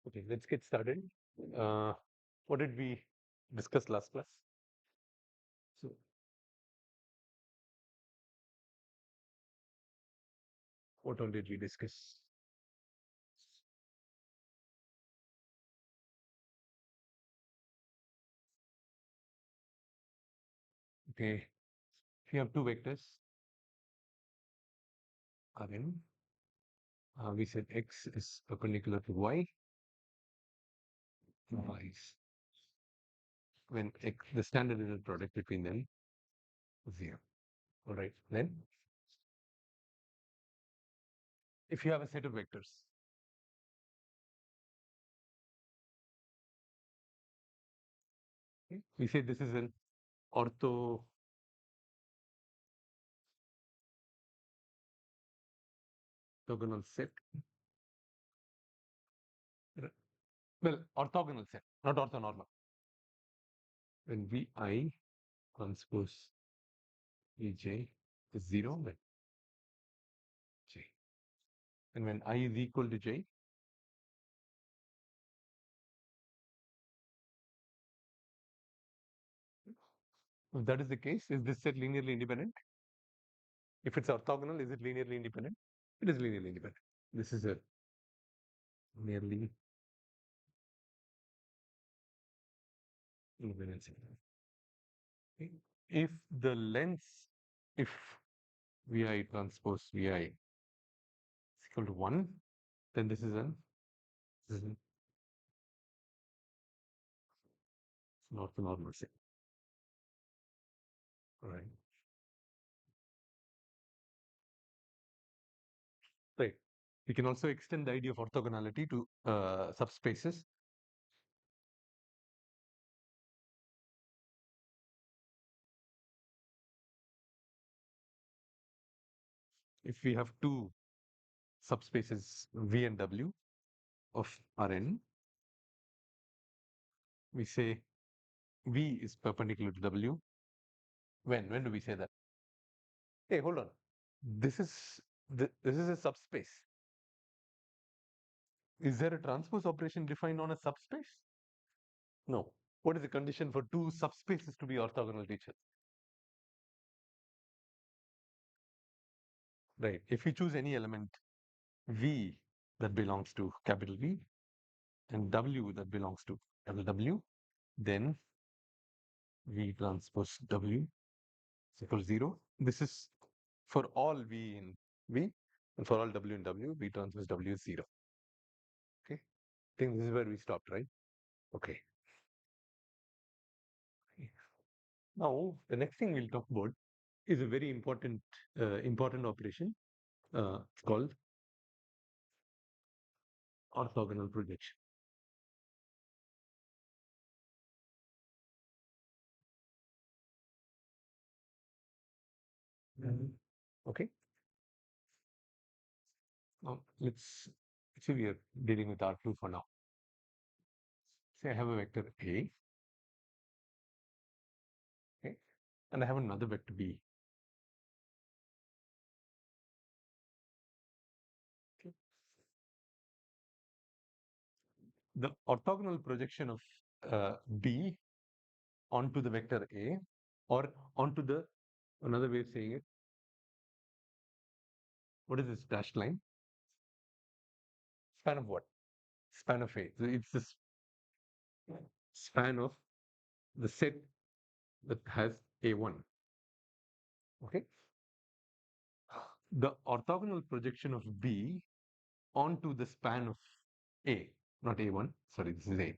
Okay, let's get started. Uh, what did we discuss last class? So, what all did we discuss? Okay, if you have two vectors, Rn, we said x is perpendicular to y, y is when x, the standard inner product between them is 0. All right, then if you have a set of vectors, okay, we say this is an orthogonal set. Well, orthogonal set, not orthonormal. When vi transpose Vj is 0, then j. And when I is equal to j, if that is the case, is this set linearly independent? If it's orthogonal, is it linearly independent? It is linearly independent. This is a linearly independent set. Okay. If the length, if Vi transpose Vi is equal to 1, then this is an orthonormal set. All right. Right. We can also extend the idea of orthogonality to subspaces. If we have two subspaces V and W of Rn, we say V is perpendicular to W. When do we say that? Hey, hold on. This is this is a subspace. Is there a transpose operation defined on a subspace? No. What is the condition for two subspaces to be orthogonal to each other? Right. If we choose any element V that belongs to capital V and W that belongs to capital W, then V transpose W is equal to 0. This is for all V in V, and for all W in W, V transpose W is 0. Okay. I think this is where we stopped, right? Okay. Now, the next thing we'll talk about is a very important operation. It's called orthogonal projection. Okay. Now let's see, we are dealing with R2 for now. Say I have a vector A, okay, and I have another vector B. Okay. The orthogonal projection of B onto the vector A, or onto the, another way of saying it, what is this dashed line? Span of what? Span of A. So it's the span of the set that has A1. Okay. The orthogonal projection of B onto the span of A, not A1, sorry, this is A,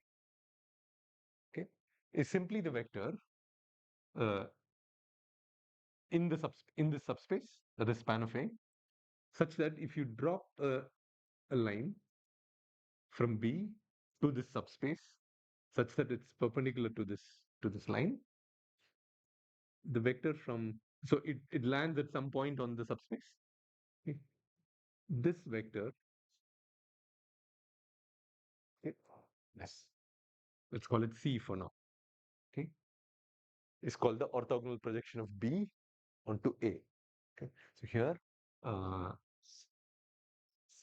okay, is simply the vector uh, in the subspace, the span of A, such that if you drop a line from B to this subspace, such that it's perpendicular to this line, the vector from, so it lands at some point on the subspace. Okay. This vector, okay, yes, let's call it C for now. Okay, is called the orthogonal projection of B onto A. Okay, so here uh,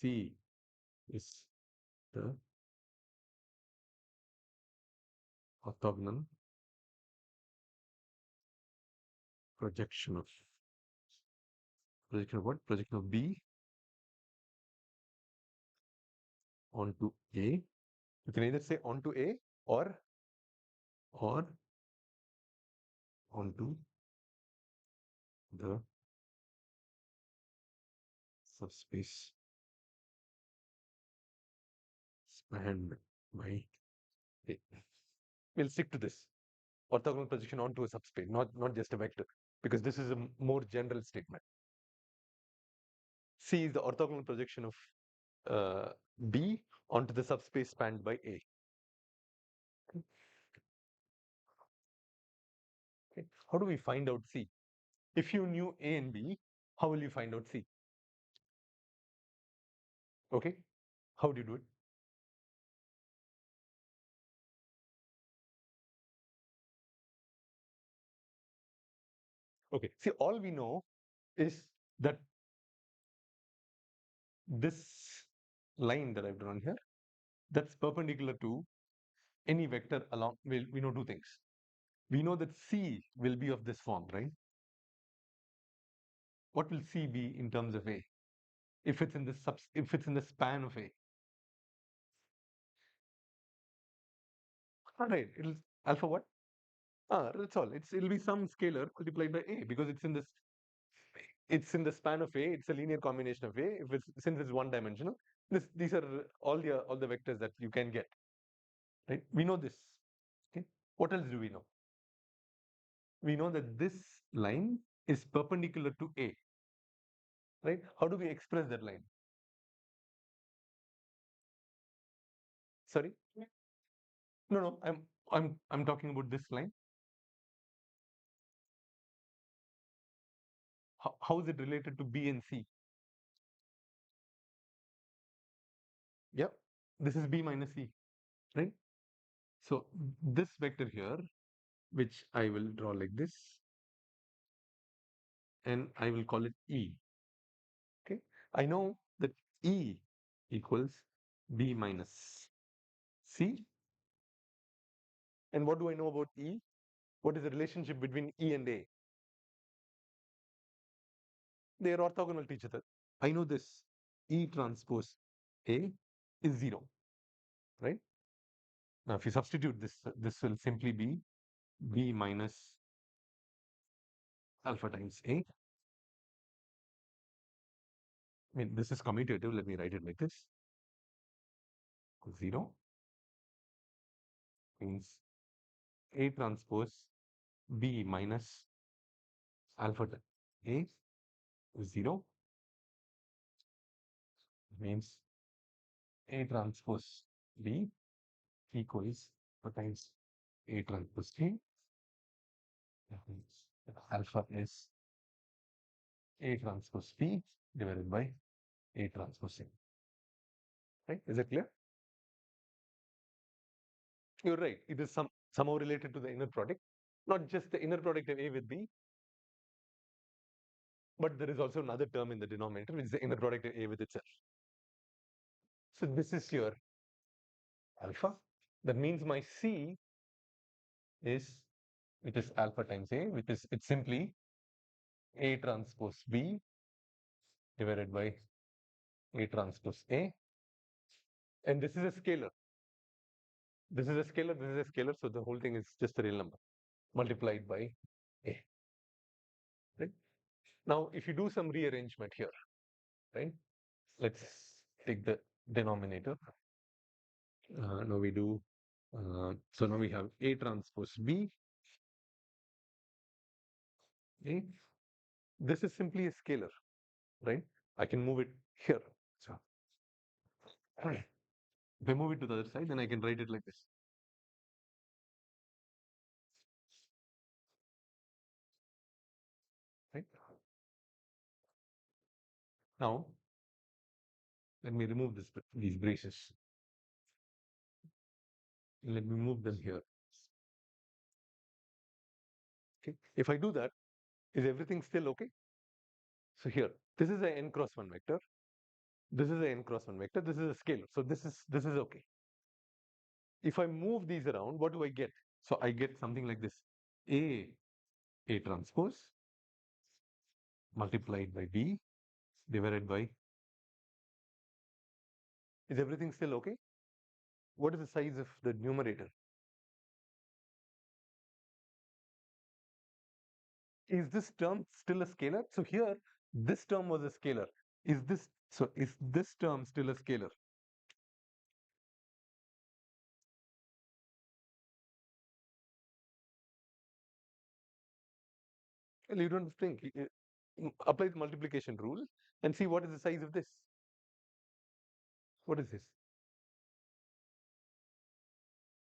C is the orthogonal projection of what? Projection of B onto A. You can either say onto A or onto the subspace spanned by A. We'll stick to this. Orthogonal projection onto a subspace, not just a vector, because this is a more general statement. C is the orthogonal projection of B onto the subspace spanned by A. Okay. How do we find out C? If you knew A and B, how will you find out C? Okay. How do you do it? Okay. See, all we know is that this line that I've drawn here, that's perpendicular to any vector along, we know two things. We know that C will be of this form, right? What will C be in terms of A? If it's in the span of A. All right, it'll alpha what? That's all. It'll be some scalar multiplied by A because it's in the span of A. It's a linear combination of A. Since it's one dimensional, these are all the vectors that you can get. Right? We know this. Okay. What else do we know? We know that this line is perpendicular to A. Right? How do we express that line? Sorry? No, no. I'm talking about this line. How is it related to B and C? Yep. This is B minus C. Right? So this vector here, which I will draw like this, and I will call it E. Okay. I know that E equals B minus C. And what do I know about E? What is the relationship between E and A? They are orthogonal to each other. I know this E transpose A is 0, right? Now, if you substitute this, this will simply be B minus alpha times A. I mean, this is commutative. Let me write it like this. 0 means A transpose B minus alpha A is 0 means A transpose B equals times A transpose A. That means alpha is A transpose B divided by A transpose A. Right? Is it clear? You're right. It is somehow related to the inner product. Not just the inner product of A with B, but there is also another term in the denominator, which is the inner product of A with itself. So this is your alpha. That means my C is, which is alpha times A, it's simply A transpose B divided by A transpose A. And this is a scalar. This is a scalar, this is a scalar. So the whole thing is just a real number multiplied by A. Right? Now, if you do some rearrangement here, right? Let's take the denominator. Now we do, so now we have A transpose B. A. This is simply a scalar, right? I can move it here. So if I move it to the other side, then I can write it like this. Right? Now, let me remove these braces. Let me move them here. Okay. If I do that, is everything still okay? So here, this is a n cross 1 vector. This is a n cross 1 vector. This is a scalar. So this is okay. If I move these around, what do I get? So I get something like this. A transpose multiplied by B divided by. Is everything still okay? What is the size of the numerator? Is this term still a scalar? So here, this term was a scalar. Is this term still a scalar? Well, you don't think. Apply the multiplication rule and see what is the size of this. What is this?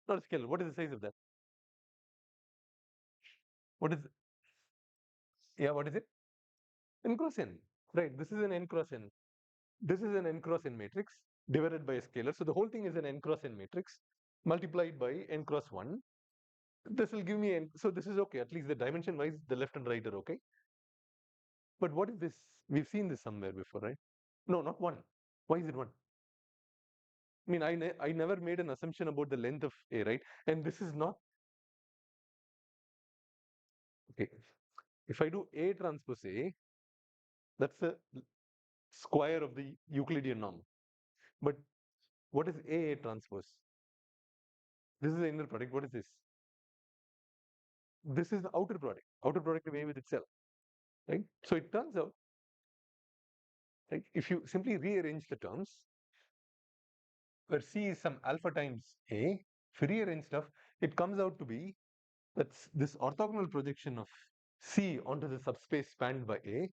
Not a scalar. What is the size of that? What is, yeah, what is it? N cross n. Right, this is an n cross n. This is an n cross n matrix divided by a scalar. So the whole thing is an n cross n matrix multiplied by n cross 1. This will give me n. So this is okay. At least the dimension wise, the left and right are okay. But what is this? We've seen this somewhere before, right? No, not 1. Why is it 1? I mean, I never made an assumption about the length of A, right? And this is not okay. If I do A transpose A, that's the square of the Euclidean norm. But what is A transpose? This is the inner product. What is this? This is the outer product of A with itself, right? So it turns out, like, if you simply rearrange the terms, where C is some alpha times A, if you rearrange stuff, it comes out to be that's this orthogonal projection of C onto the subspace spanned by A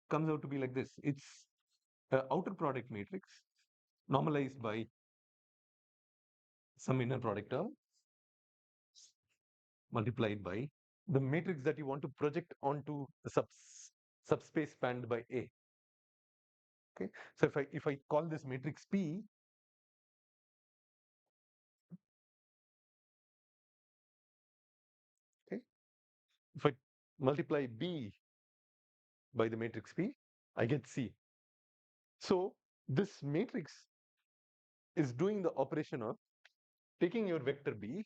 comes out to be like this. It's an outer product matrix normalized by some inner product term multiplied by the matrix that you want to project onto the subspace spanned by A. Okay, so if I call this matrix P, okay, if I multiply B by the matrix P, I get C. So this matrix is doing the operation of taking your vector B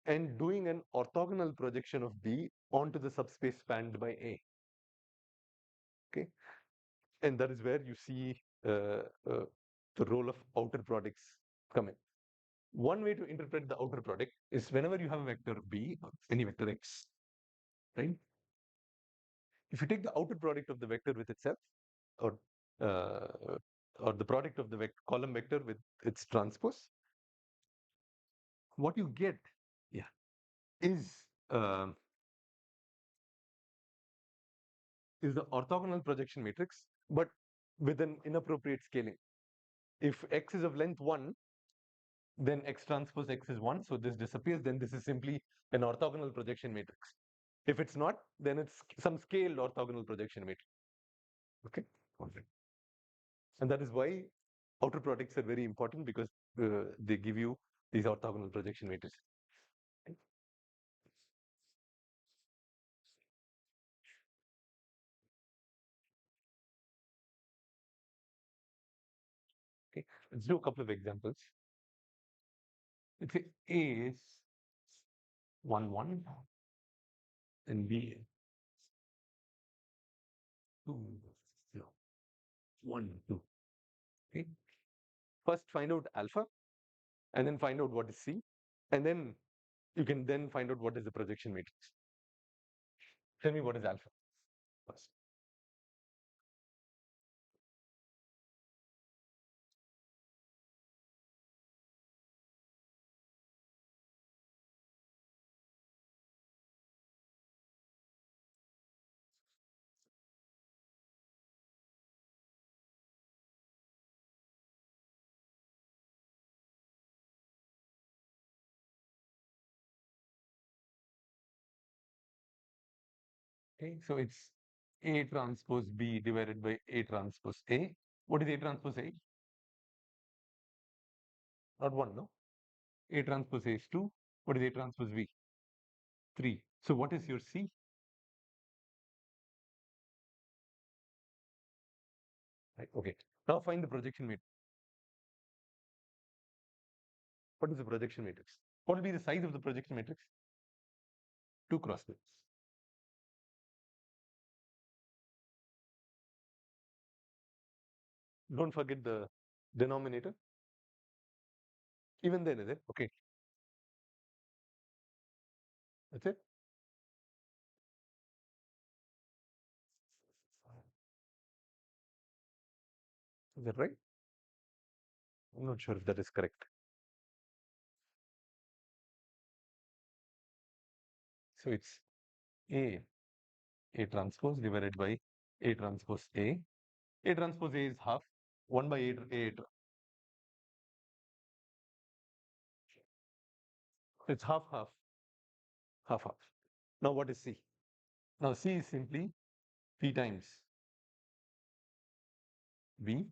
and doing an orthogonal projection of B onto the subspace spanned by A. Okay, and that is where you see the role of outer products come in. One way to interpret the outer product is whenever you have a vector B, or any vector X, right? If you take the outer product of the vector with itself, or uh, or the product of the column vector with its transpose, what you get, yeah, is um is the orthogonal projection matrix, but with an inappropriate scaling. If X is of length 1, then X transpose X is 1, so this disappears, then this is simply an orthogonal projection matrix. If it's not, then it's some scaled orthogonal projection matrix. Okay, and that is why outer products are very important, because they give you these orthogonal projection matrices. Okay, let's do a couple of examples. Let's say A is 1, 1, and B 2, 0, 1, 2. Okay, first find out alpha, and then find out what is C, and then you can then find out what is the projection matrix. Tell me what is alpha first. Okay, so it's A transpose B divided by A transpose A. What is A transpose A? Not 1, no? A transpose A is 2. What is A transpose B? 3. So what is your C? Right, okay. Now find the projection matrix. What is the projection matrix? What will be the size of the projection matrix? 2 cross 2. Don't forget the denominator. Even then, is it? Okay. That's it. Is that right? I'm not sure if that is correct. So it's A transpose divided by A transpose A. A transpose A is half. 1 by A. It's half, half, half, half. Now what is C? Now C is simply P times B.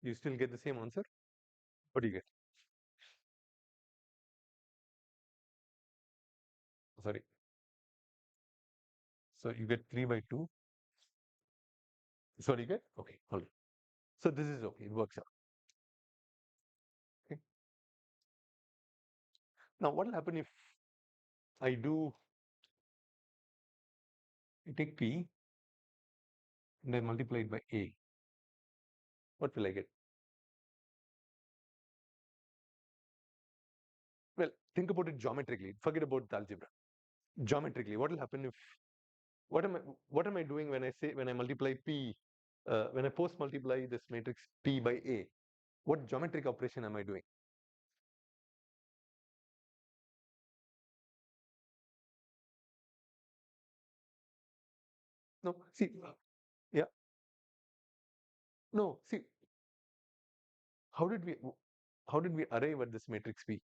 You still get the same answer? What do you get? Sorry. So you get 3 by 2. Sorry, you get? Okay, hold on. So this is okay. It works out. Okay. Now what will happen if I take P and I multiply it by A? What will I get? Well, think about it geometrically. Forget about the algebra. Geometrically, what will happen if what am I what am I doing when I multiply P when I post multiply this matrix P by A? What geometric operation am I doing? No, see, yeah, no, see, how did we how did we arrive at this matrix P?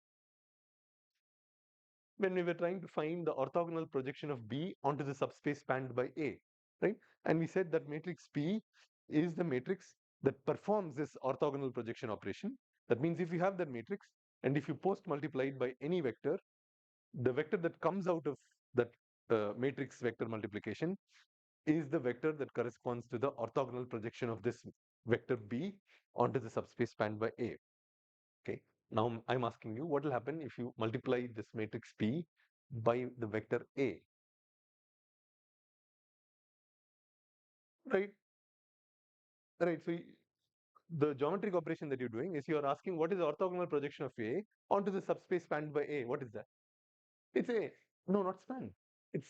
When we were trying to find the orthogonal projection of B onto the subspace spanned by A, right? And we said that matrix P is the matrix that performs this orthogonal projection operation. That means if you have that matrix and if you post multiply it by any vector, the vector that comes out of that matrix vector multiplication is the vector that corresponds to the orthogonal projection of this vector B onto the subspace spanned by A. Okay. Now I'm asking you, what will happen if you multiply this matrix P by the vector A? Right? Right. So the geometric operation that you're doing is you're asking what is the orthogonal projection of A onto the subspace spanned by A? What is that? It's A. No, not span. It's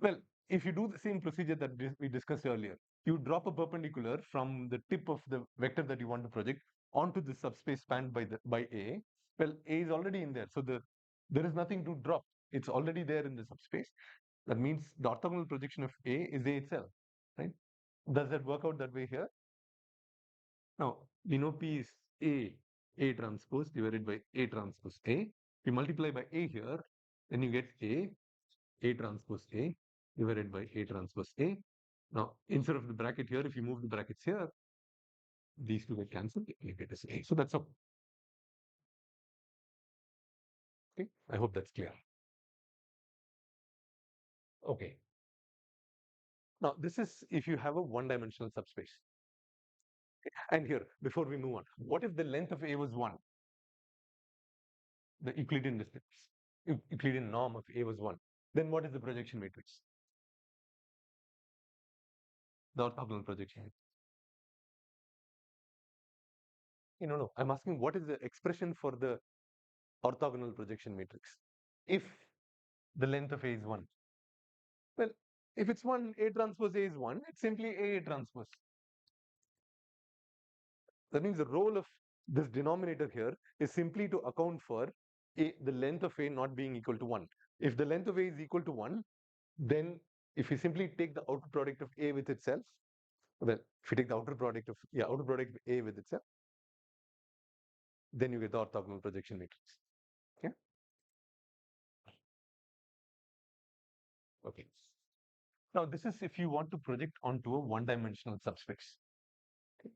well, if you do the same procedure that we discussed earlier, you drop a perpendicular from the tip of the vector that you want to project onto the subspace spanned by A. Well, A is already in there, so there is nothing to drop. It's already there in the subspace. That means the orthogonal projection of A is A itself, right? Does that work out that way here? Now, we know P is A transpose divided by A transpose A. We multiply by A here, then you get A transpose A divided by A transpose A. Now, instead of the bracket here, if you move the brackets here, these two get cancelled, you get as A. So that's all. Okay, I hope that's clear. Okay. Now, this is if you have a one-dimensional subspace. And here, before we move on, what if the length of A was 1? The Euclidean distance, Euclidean norm of A was 1. Then what is the projection matrix? The orthogonal projection. No. I'm asking what is the expression for the orthogonal projection matrix if the length of A is 1? Well, if it's 1, A transpose A is 1, it's simply A transpose. That means the role of this denominator here is simply to account for the length of A not being equal to 1. If the length of A is equal to 1, then if you simply take the outer product of A with itself, well, if you take the outer product of A with itself, then you get the orthogonal projection matrix. Okay. Now, this is if you want to project onto a one-dimensional subspace. Okay.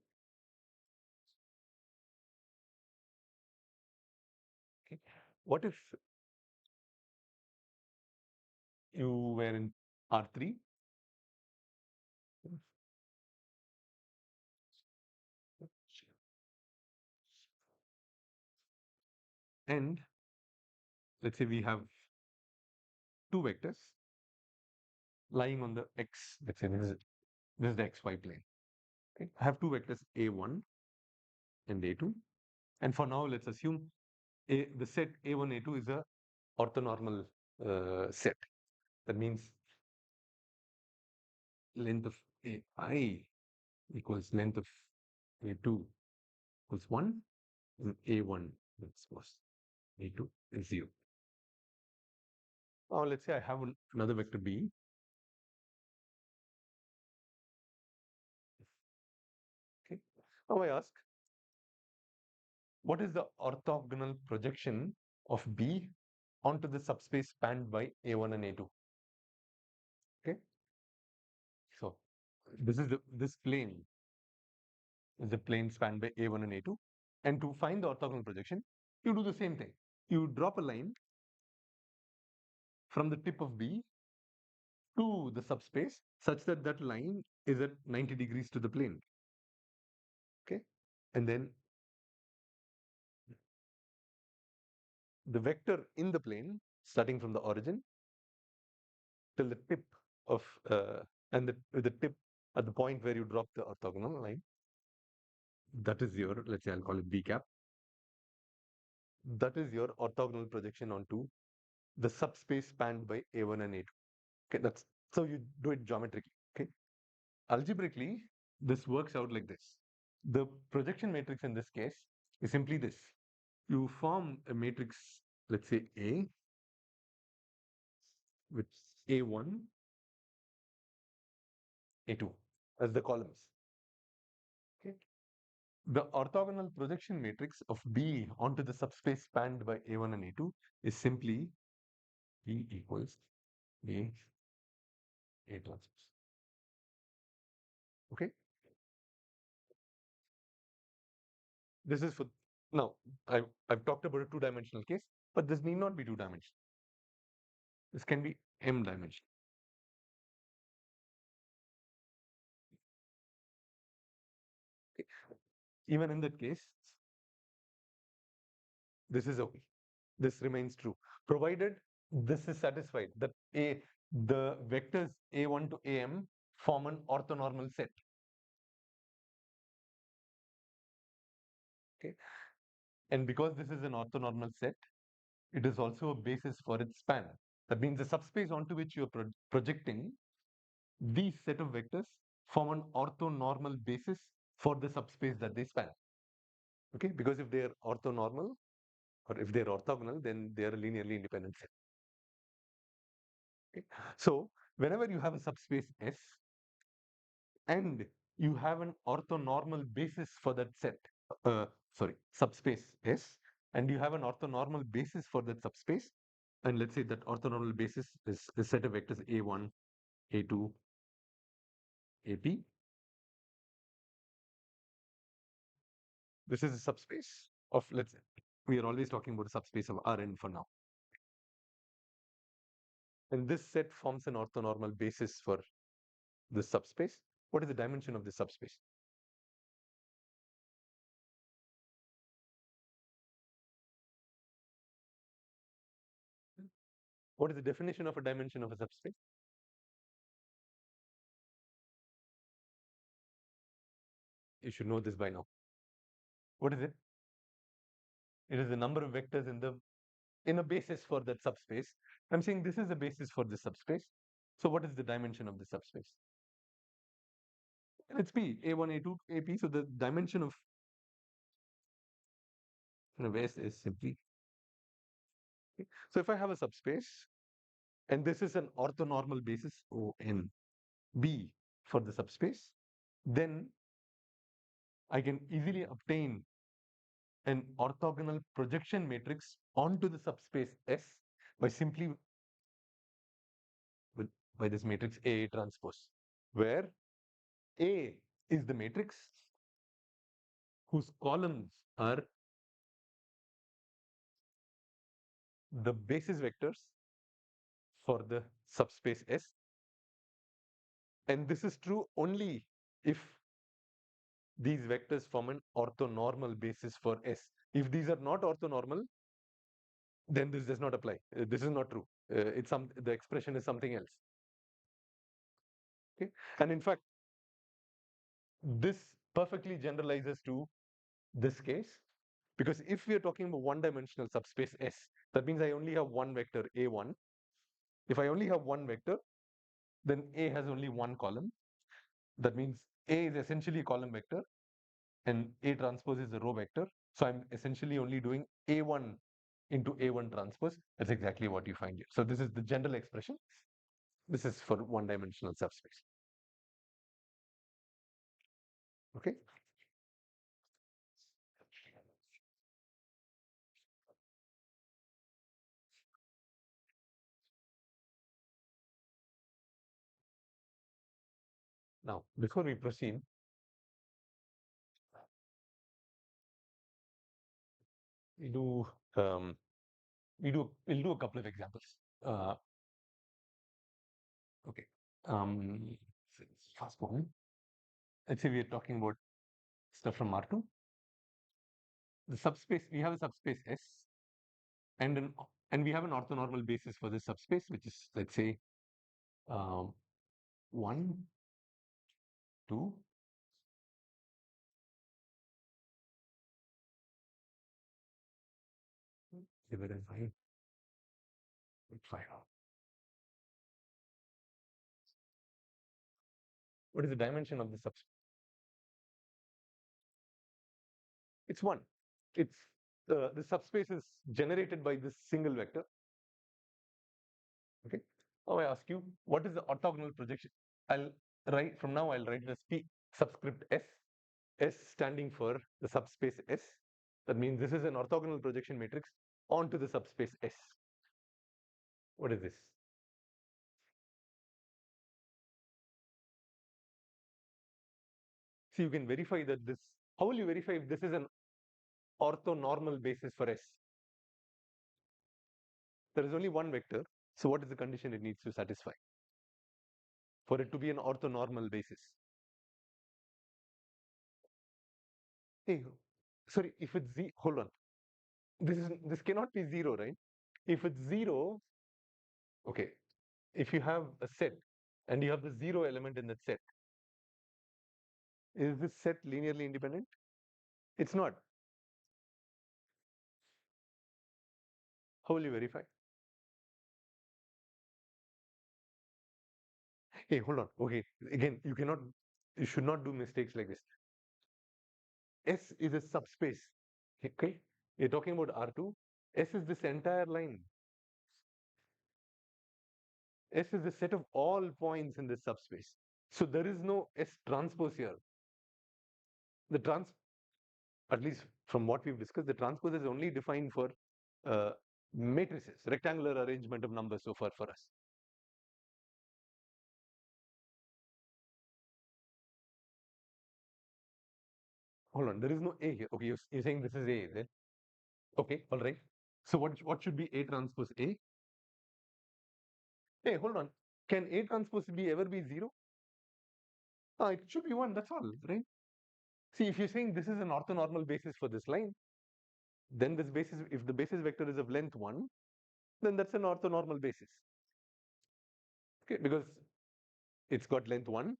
Okay. What if you were in R3? And let's say we have two vectors lying on the x. Let's say this is the xy plane. Okay. I have two vectors a1 and a2. And for now, let's assume the set a1, a2 is a orthonormal set. That means length of ai equals length of a2 equals 1, and a1, let's suppose a2 is 0. Now, let's say I have another vector b. Okay. Now I ask, what is the orthogonal projection of b onto the subspace spanned by a1 and a2? Okay. So this plane is the plane spanned by a1 and a2. And to find the orthogonal projection, you do the same thing. You drop a line from the tip of B to the subspace such that that line is at 90 degrees to the plane. Okay. And then the vector in the plane, starting from the origin till the tip of, and the tip at the point where you drop the orthogonal line, that is your, let's say I'll call it B cap. That is your orthogonal projection onto the subspace spanned by A1 and A2. Okay, that's so you do it geometrically. Okay. Algebraically, this works out like this. The projection matrix in this case is simply this. You form a matrix, let's say A, with A1, A2 as the columns. Okay. The orthogonal projection matrix of B onto the subspace spanned by A1 and A2 is simply B equals A, A transpose. Okay. This is for now. I've talked about a two-dimensional case, but this need not be two-dimensional. This can be m-dimensional. Okay. Even in that case, this is okay. This remains true, provided this is satisfied that the vectors a1 to am form an orthonormal set. Okay, and because this is an orthonormal set, it is also a basis for its span. That means the subspace onto which you are projecting these set of vectors form an orthonormal basis for the subspace that they span. Okay, because if they are orthonormal or if they are orthogonal, then they are a linearly independent set. Okay. So whenever you have a subspace S and you have an orthonormal basis for that set, subspace S, and you have an orthonormal basis for that subspace, and let's say that orthonormal basis is a set of vectors A1, A2, AP. This is a subspace of, let's say, we are always talking about a subspace of Rn for now. And this set forms an orthonormal basis for this subspace. What is the dimension of this subspace? What is the definition of a dimension of a subspace? You should know this by now. What is it? It is the number of vectors in a basis for that subspace. I'm saying this is the basis for this subspace. So what is the dimension of the subspace? And it's P, A1, A2, AP. So the dimension of S is simply. Okay. So if I have a subspace, and this is an orthonormal basis ON B for the subspace, then I can easily obtain an orthogonal projection matrix onto the subspace S by simply by this matrix A transpose, where A is the matrix whose columns are the basis vectors for the subspace S. And this is true only if these vectors form an orthonormal basis for S. If these are not orthonormal, then this does not apply. This is not true. The expression is something else. Okay, and in fact, this perfectly generalizes to this case, because if we are talking about one-dimensional subspace S, that means I only have one vector A1. If I only have one vector, then A has only one column. That means A is essentially a column vector and A transpose is a row vector. So I'm essentially only doing A1 into A1 transpose. That's exactly what you find here. So this is the general expression. This is for one-dimensional subspace. Okay. Now, before we proceed, we do um, we'll do a couple of examples. Uh, okay. Fast one. Let's say we are talking about stuff from R2. The subspace, we have a subspace S, and we have an orthonormal basis for this subspace, which is, let's say, 1, 2, divided by 5. What is the dimension of the subspace? It's 1. It's the subspace is generated by this single vector. Okay. Now I ask you, what is the orthogonal projection? I'll write from now. I'll write it as P subscript S. S standing for the subspace S. That means this is an orthogonal projection matrix onto the subspace S. What is this? So you can verify that this. How will you verify if this is an orthonormal basis for S? There is only one vector. So what is the condition it needs to satisfy for it to be an orthonormal basis? Hey, sorry, if it's hold on. This cannot be 0, right? If it's 0, okay. If you have a set and you have the 0 element in that set, is this set linearly independent? It's not. How will you verify? Hey, hold on. Okay, again, you should not do mistakes like this. S is a subspace. Okay, you're talking about R2. S is this entire line. S is the set of all points in this subspace. So there is no S transpose here. The at least from what we've discussed, the transpose is only defined for uh, matrices, rectangular arrangement of numbers so far for us. Hold on, there is no A here. Okay, you're saying this is A, is it? Okay, all right. So what should be A transpose A? Hey, hold on. Can A transpose B ever be 0? Ah, it should be 1, that's all, right? See, if you're saying this is an orthonormal basis for this line, then this basis, if the basis vector is of length 1, then that's an orthonormal basis. Okay, because it's got length 1.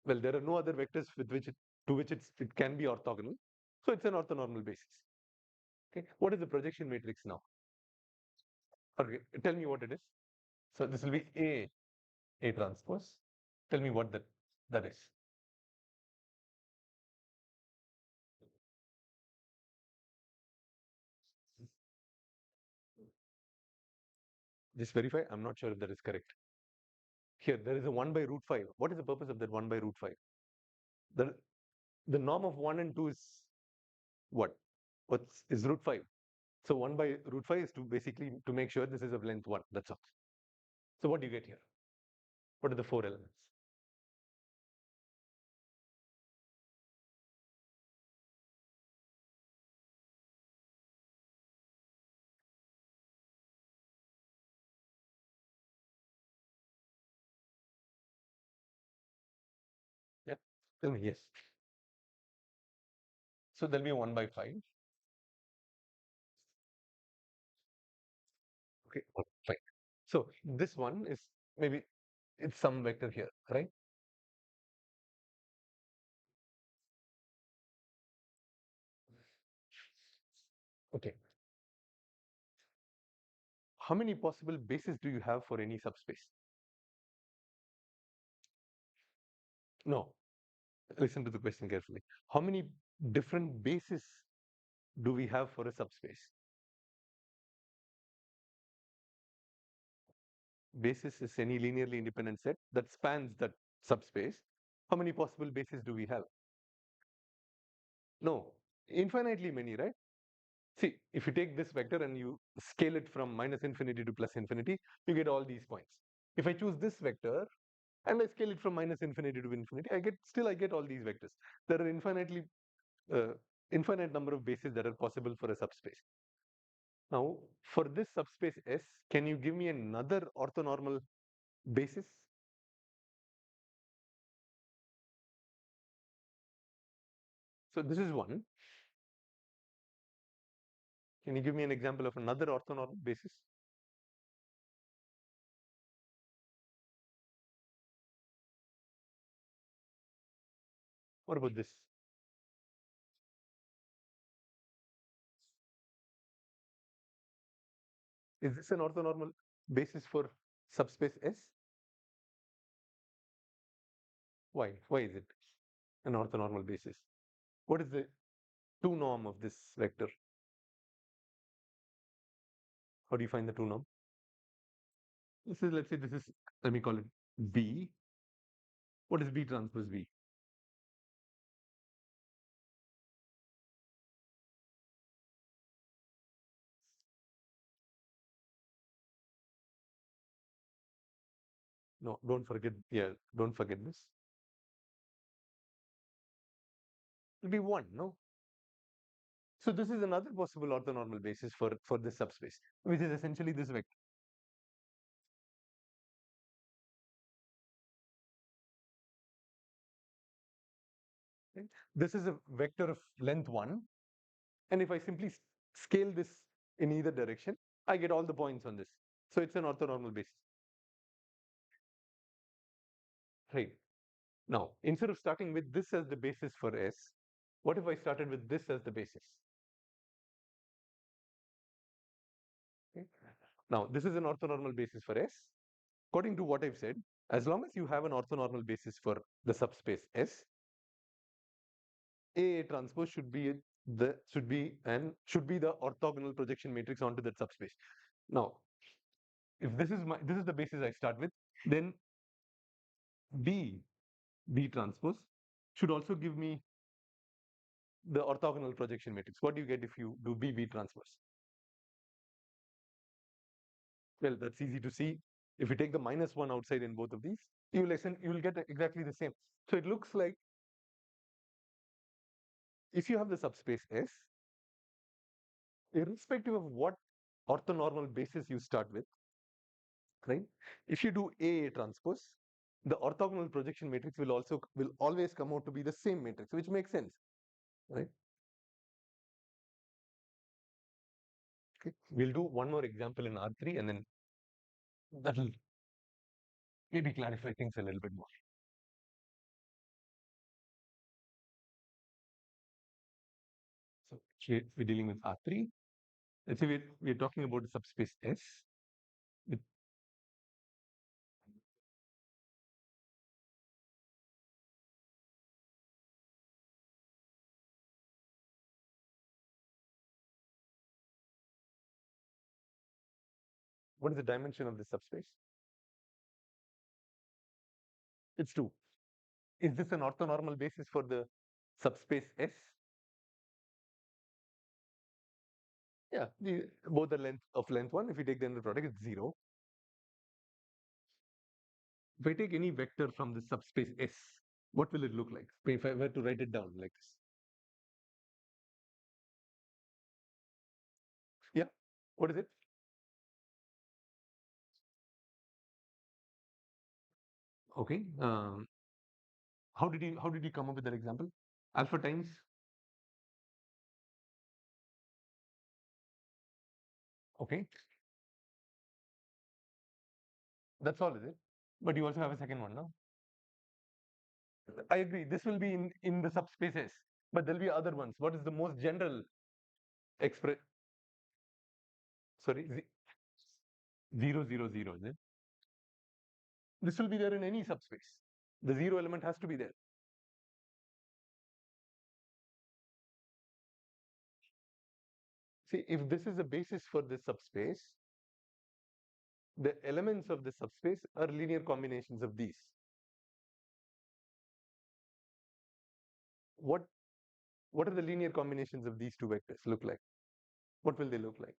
Well, there are no other vectors with which it can be orthogonal. So it's an orthonormal basis. Okay, what is the projection matrix now? Okay, tell me what it is. So this will be A transpose. Tell me what that is. Just verify. I'm not sure if that is correct. Here, there is a 1 by root 5. What is the purpose of that 1 by root 5? The, the norm of 1 and 2 is what? What's is root 5? So 1 by root 5 is to basically to make sure this is of length 1. That's all. So what do you get here? What are the four elements? Yeah. Tell me, yes. So there'll be a 1 by 5. Okay, fine. So this one is maybe it's some vector here, right? Okay. How many possible bases do you have for any subspace? No. Listen to the question carefully. How many different bases do we have for a subspace? Basis is any linearly independent set that spans that subspace. How many possible bases do we have? No, infinitely many, right? See, if you take this vector and you scale it from minus infinity to plus infinity, you get all these points. If I choose this vector and I scale it from minus infinity to infinity, I get all these vectors. There are uh, infinite number of bases that are possible for a subspace. Now, for this subspace S, can you give me another orthonormal basis? So this is one. Can you give me an example of another orthonormal basis? What about this? Is this an orthonormal basis for subspace S? Why? Why is it an orthonormal basis? What is the 2 norm of this vector? How do you find the 2 norm? Let's say this is, let me call it B. What is B transpose B? No, don't forget, yeah, don't forget this. It'll be 1, no? So this is another possible orthonormal basis for this subspace, which is essentially this vector. Right? This is a vector of length 1. And if I simply scale this in either direction, I get all the points on this. So it's an orthonormal basis. Right. Now, instead of starting with this as the basis for S, what if I started with this as the basis? Okay. Now, this is an orthonormal basis for S. According to what I've said, as long as you have an orthonormal basis for the subspace S, A transpose should be the orthogonal projection matrix onto that subspace. Now, if this is the basis I start with, then B transpose should also give me the orthogonal projection matrix. What do you get if you do B transpose? Well, that's easy to see. If you take the -1 outside in both of these, you will get exactly the same. So it looks like if you have the subspace S, irrespective of what orthonormal basis you start with, right? If you do A transpose, the orthogonal projection matrix will always come out to be the same matrix, which makes sense, right? Okay. We'll do one more example in R3, and then that'll maybe clarify things a little bit more. So we're dealing with R3. Let's say we're talking about the subspace S. With, what is the dimension of the subspace? It's 2. Is this an orthonormal basis for the subspace S? Yeah, both the length of length 1. If you take the inner product, it's 0. If I take any vector from the subspace S, what will it look like? If I were to write it down like this. Yeah. What is it? Okay. How did you come up with that example? Alpha times. Okay. That's all, is it? But you also have a second one, no? I agree. This will be in the subspace S, but there'll be other ones. What is the most general express? Sorry, 0, 0, 0, is it? This will be there in any subspace. The zero element has to be there. See, if this is a basis for this subspace, the elements of the subspace are linear combinations of these. What what are the linear combinations of these two vectors look like? What will they look like?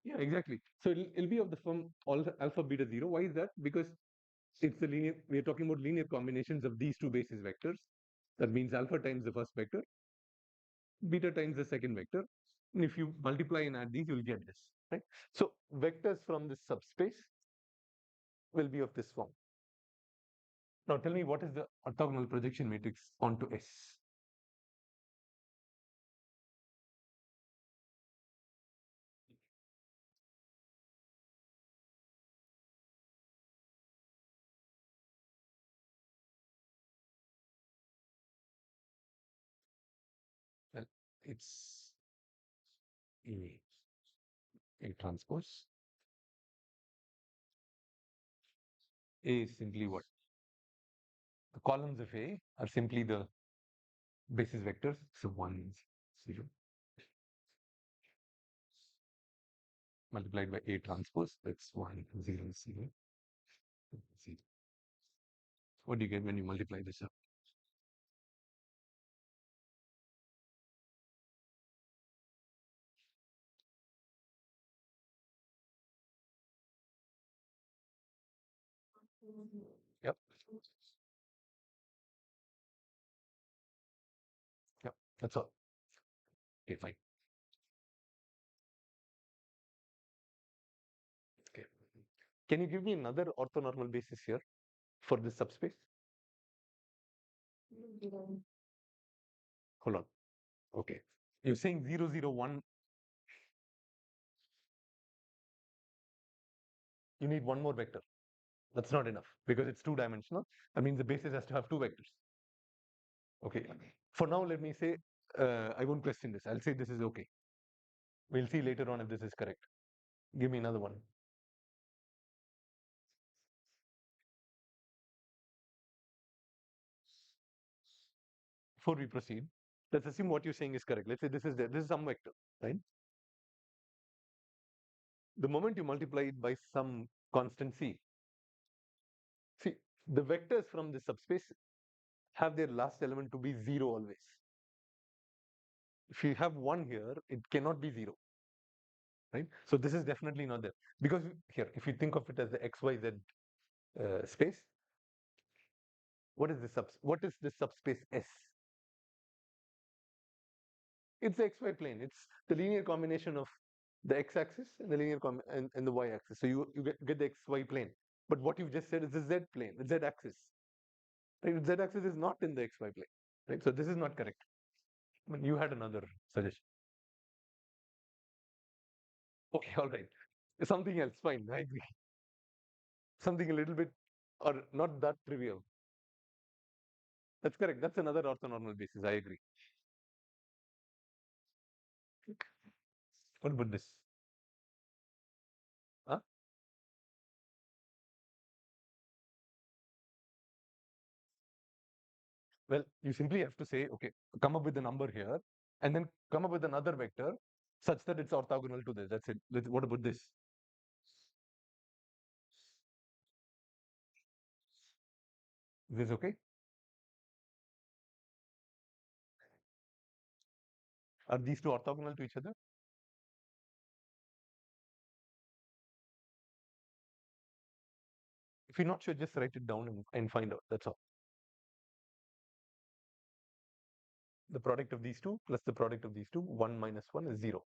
Yeah, exactly. So it'll be of the form alpha beta 0. Why is that? Because it's the linear, we're talking about linear combinations of these two basis vectors. That means alpha times the first vector, beta times the second vector. And if you multiply and add these, you'll get this, right? So vectors from this subspace will be of this form. Now tell me, what is the orthogonal projection matrix onto S? Well, it's A transpose. A is simply what? The columns of A are simply the basis vectors. So 1, 0, multiplied by A transpose. That's 1, 0, 0, 0. What do you get when you multiply this up? Yep. Yep. That's all. Okay, fine. Okay. Can you give me another orthonormal basis here for this subspace? Hold on. Okay. You're saying 0, 0, 1. You need one more vector. That's not enough because it's two-dimensional. That means the basis has to have two vectors. Okay. For now, let me say, I won't question this. I'll say this is okay. We'll see later on if this is correct. Give me another one. Before we proceed, let's assume what you're saying is correct. Let's say this is there. This is some vector, right? The moment you multiply it by some constant c, see, the vectors from the subspace have their last element to be 0 always. If you have 1 here, it cannot be 0, right? So this is definitely not there. Because here, if you think of it as the XYZ space, what is the subspace S? It's the XY plane. It's the linear combination of the x-axis and the and the y-axis. So you get the XY plane. But what you've just said is the Z plane, the Z axis. Right? Z axis is not in the XY plane. Right? So this is not correct. I mean, you had another suggestion. Okay, all right. Something else, fine. I agree. Something a little bit, or not that trivial. That's correct. That's another orthonormal basis. I agree. What about this? Huh? Well, you simply have to say, okay, come up with a number here, and then come up with another vector such that it's orthogonal to this. That's it. What about this? Is this okay? Are these two orthogonal to each other? If you're not sure, just write it down and find out. That's all. The product of these two plus the product of these two, 1 minus 1 is 0.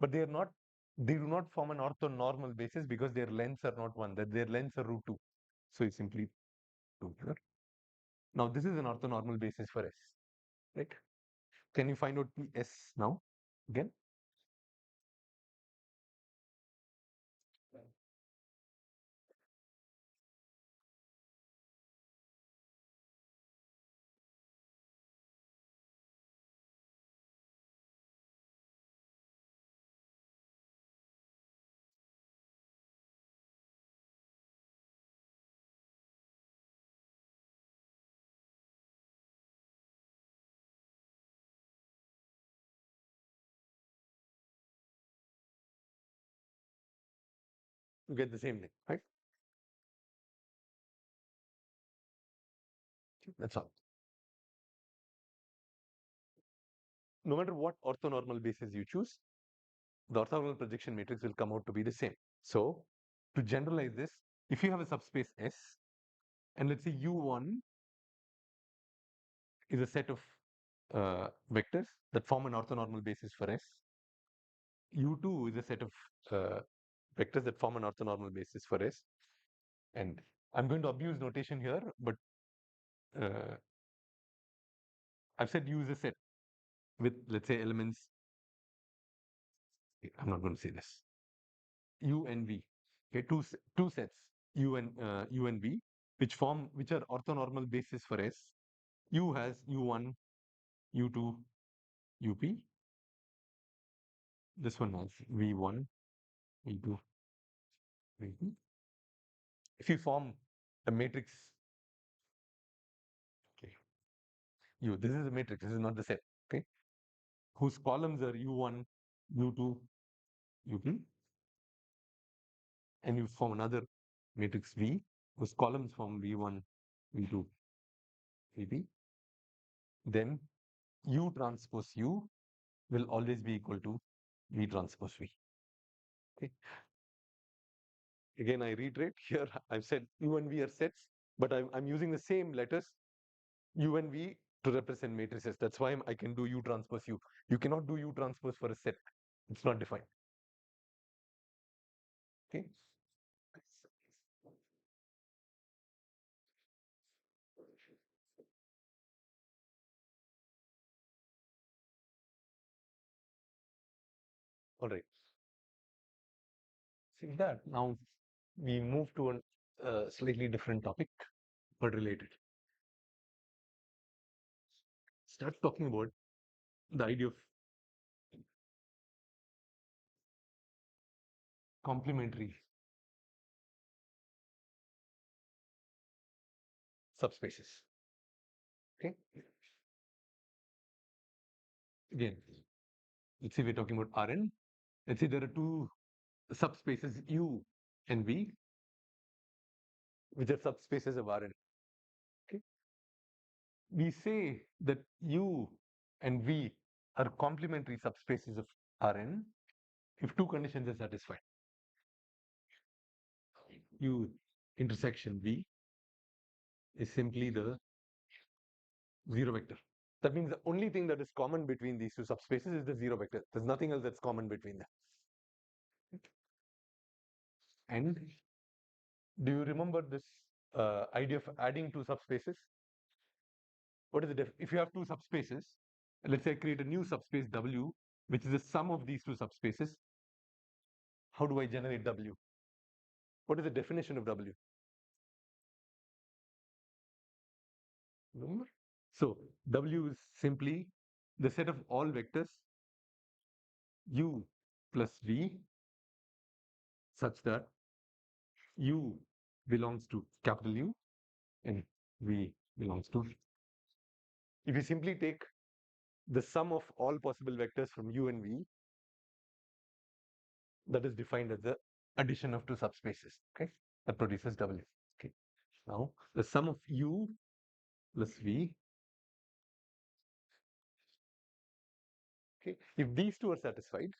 But they do not form an orthonormal basis because their lengths are not 1, that their lengths are root 2. So it's simply 2 here. Now this is an orthonormal basis for S, right? Can you find out S now again? You get the same thing, right? That's all. No matter what orthonormal basis you choose, the orthogonal projection matrix will come out to be the same. So to generalize this, if you have a subspace S, and let's say U1 is a set of vectors that form an orthonormal basis for S, U2 is a set of uh, vectors that form an orthonormal basis for S, and I'm going to abuse notation here, but uh, I've said U is a set with, let's say, elements. I'm not going to say this. U and V. Okay, two sets U and V, which are orthonormal basis for S. U has U1, U2, UP. This one has V1, V2, VP. If you form a matrix, okay, this is a matrix. This is not the set. Okay, whose columns are U1, U2, UP, and you form another matrix V whose columns form V1, V2, VP, then U transpose U will always be equal to V transpose V. Okay. Again, I reiterate here, I've said U and V are sets, but I'm using the same letters, U and V, to represent matrices. That's why I can do U transpose U. You cannot do U transpose for a set. It's not defined. Okay. All right. See that. Now we move to a slightly different topic, but related. Start talking about the idea of complementary subspaces. Okay. Again, let's say we're talking about Rn. Let's say there are two subspaces U and V, which are subspaces of Rn. Okay. We say that U and V are complementary subspaces of Rn if two conditions are satisfied. U intersection V is simply the zero vector. That means the only thing that is common between these two subspaces is the zero vector. There's nothing else that's common between them. And do you remember this idea of adding two subspaces? What is the if you have two subspaces, let's say I create a new subspace W, which is the sum of these two subspaces, how do I generate W? What is the definition of W? Remember? So W is simply the set of all vectors U plus V such that U belongs to capital U and V belongs to. If you simply take the sum of all possible vectors from U and V, that is defined as the addition of two subspaces. Okay, that produces W. Okay, now the sum of U plus V. Okay, if these two are satisfied,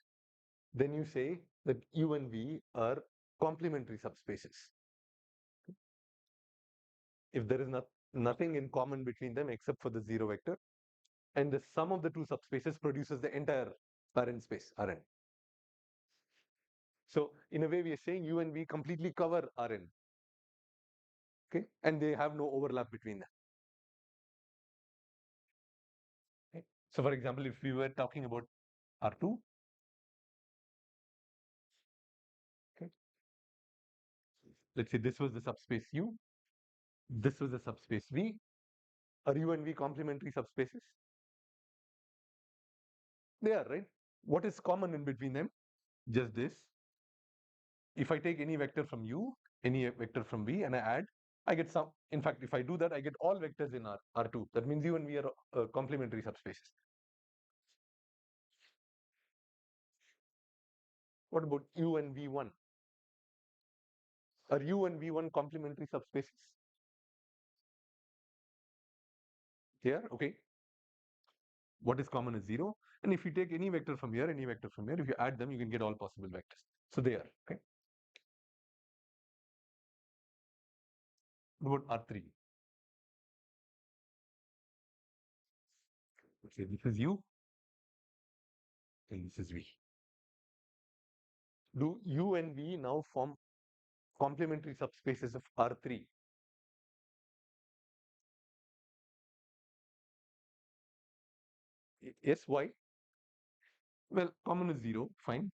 then you say that U and V are complementary subspaces. if there is nothing in common between them except for the zero vector, and the sum of the two subspaces produces the entire Rn space, Rn. So in a way, we are saying U and V completely cover Rn, okay, and they have no overlap between them. Okay? So for example, if we were talking about R2, okay, let's say this was the subspace U, this was the subspace V. Are U and V complementary subspaces? They are, right? What is common in between them? Just this. If I take any vector from U, any vector from V, and I add, I get some. In fact, if I do that, I get all vectors in R2. That means U and V are complementary subspaces. What about U and V1? Are U and V1 complementary subspaces? Here, okay. What is common is 0. And if you take any vector from here, any vector from here, if you add them, you can get all possible vectors. So they are, okay. What about R3? Okay, this is U and this is V. Do U and V now form complementary subspaces of R3? Yes, why? Well, common is 0, fine.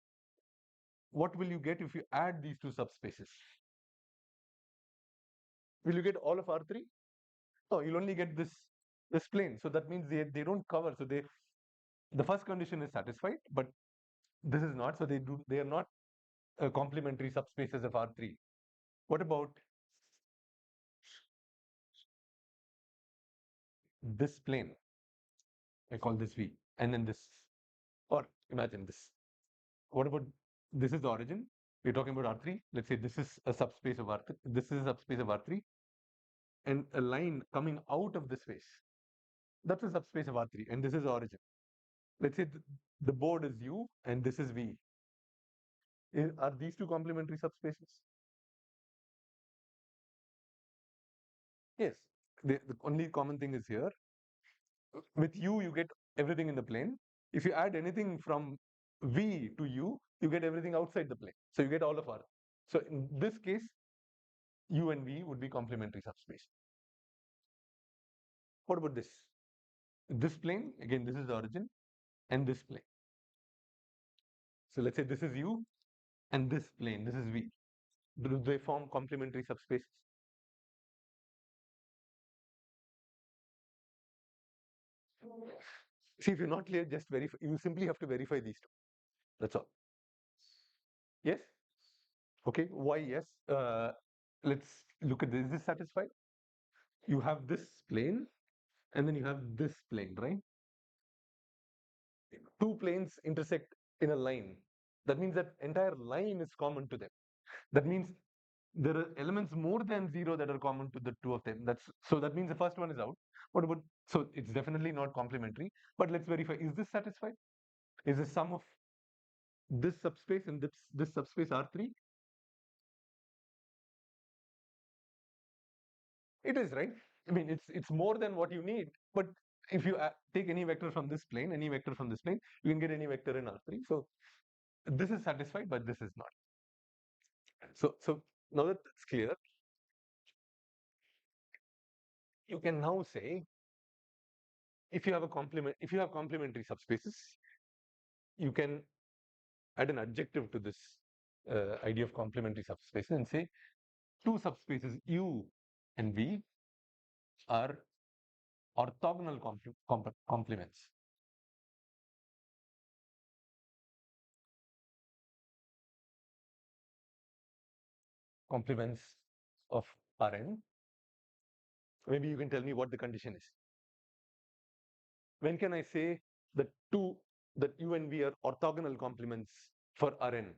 What will you get if you add these two subspaces? Will you get all of R3? No, you'll only get this plane. So that means they don't cover. So the first condition is satisfied, but this is not. So they are not complementary subspaces of R3. What about this plane? I call this V, and then this, or imagine this. What about this is the origin? We're talking about R3. Let's say this is a subspace of R3. This is a subspace of R3, and a line coming out of this space. That's a subspace of R3, and this is the origin. Let's say the board is U, and this is V. Are these two complementary subspaces? Yes. The only common thing is here. With U, you get everything in the plane. If you add anything from V to U, you get everything outside the plane. So you get all of R. So in this case, U and V would be complementary subspace. What about this? This plane, again, this is the origin, and this plane. So let's say this is U, and this plane, this is V. Do they form complementary subspaces? See, if you're not clear, just verify. You simply have to verify these two. That's all. Yes? Okay. Why yes? Let's look at this. Is this satisfied? You have this plane, and then you have this plane, right? Two planes intersect in a line. That means that entire line is common to them. That means there are elements more than 0 that are common to the two of them. So that means the first one is out. What about, so it's definitely not complementary, but let's verify, is this satisfied? Is the sum of this subspace and this subspace R3? It is, right? I mean, it's more than what you need, but if you take any vector from this plane, any vector from this plane, you can get any vector in R3. So this is satisfied, but this is not. So now that it's clear, you can now say, if you have complementary subspaces, you can add an adjective to this idea of complementary subspaces and say two subspaces U and V are orthogonal complements. Complements of Rn. Maybe you can tell me what the condition is. When can I say that U and V are orthogonal complements for Rn?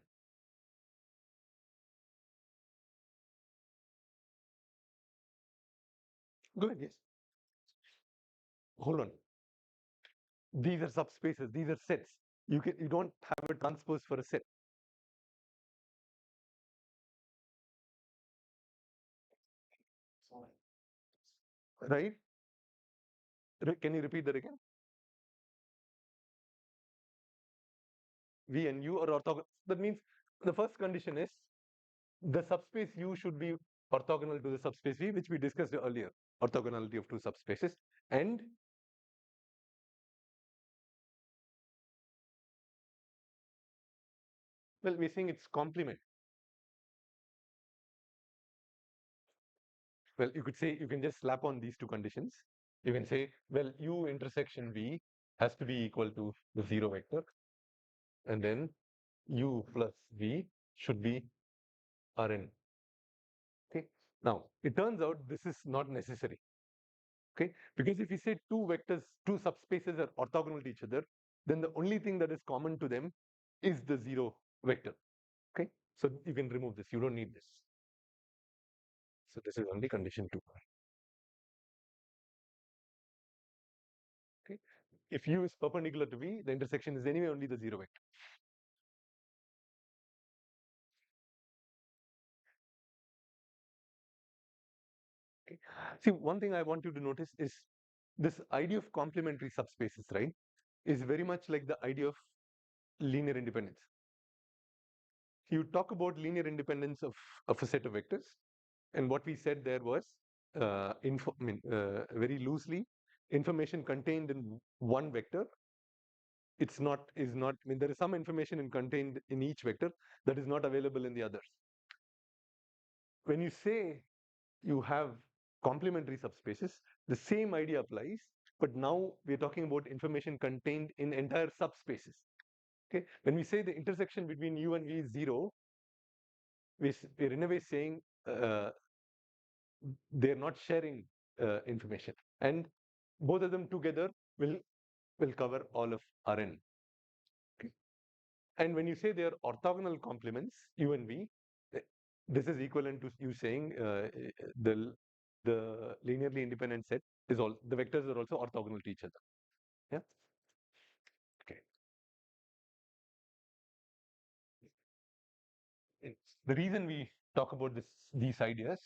Go ahead, yes. Hold on. These are subspaces, these are sets. You don't have a transpose for a set. right? Can you repeat that again? V and U are orthogonal. That means the first condition is the subspace U should be orthogonal to the subspace V, which we discussed earlier, orthogonality of two subspaces. And well, we're saying it's complement. Well, you could say, you can just slap on these two conditions. You can say, well, U intersection V has to be equal to the zero vector, and then U plus V should be Rn. Okay. Now, it turns out this is not necessary. Okay, because if you say two vectors, two subspaces are orthogonal to each other, then the only thing that is common to them is the zero vector. Okay, so you can remove this. You don't need this. So this is only condition two. Okay, if U is perpendicular to V, the intersection is anyway only the zero vector. Okay. See, one thing I want you to notice is this idea of complementary subspaces, right, is very much like the idea of linear independence. You talk about linear independence of a set of vectors, and what we said there was, very loosely, information contained in one vector, there is some information contained in each vector that is not available in the others. When you say you have complementary subspaces, the same idea applies, but now we're talking about information contained in entire subspaces. Okay, when we say the intersection between U and V is zero, we're in a way saying they're not sharing information, and both of them together will cover all of Rn. Okay? And when you say they are orthogonal complements, U and V, eh, this is equivalent to you saying the the linearly independent set is all the vectors are also orthogonal to each other. Yeah. Okay. The reason we talk about these ideas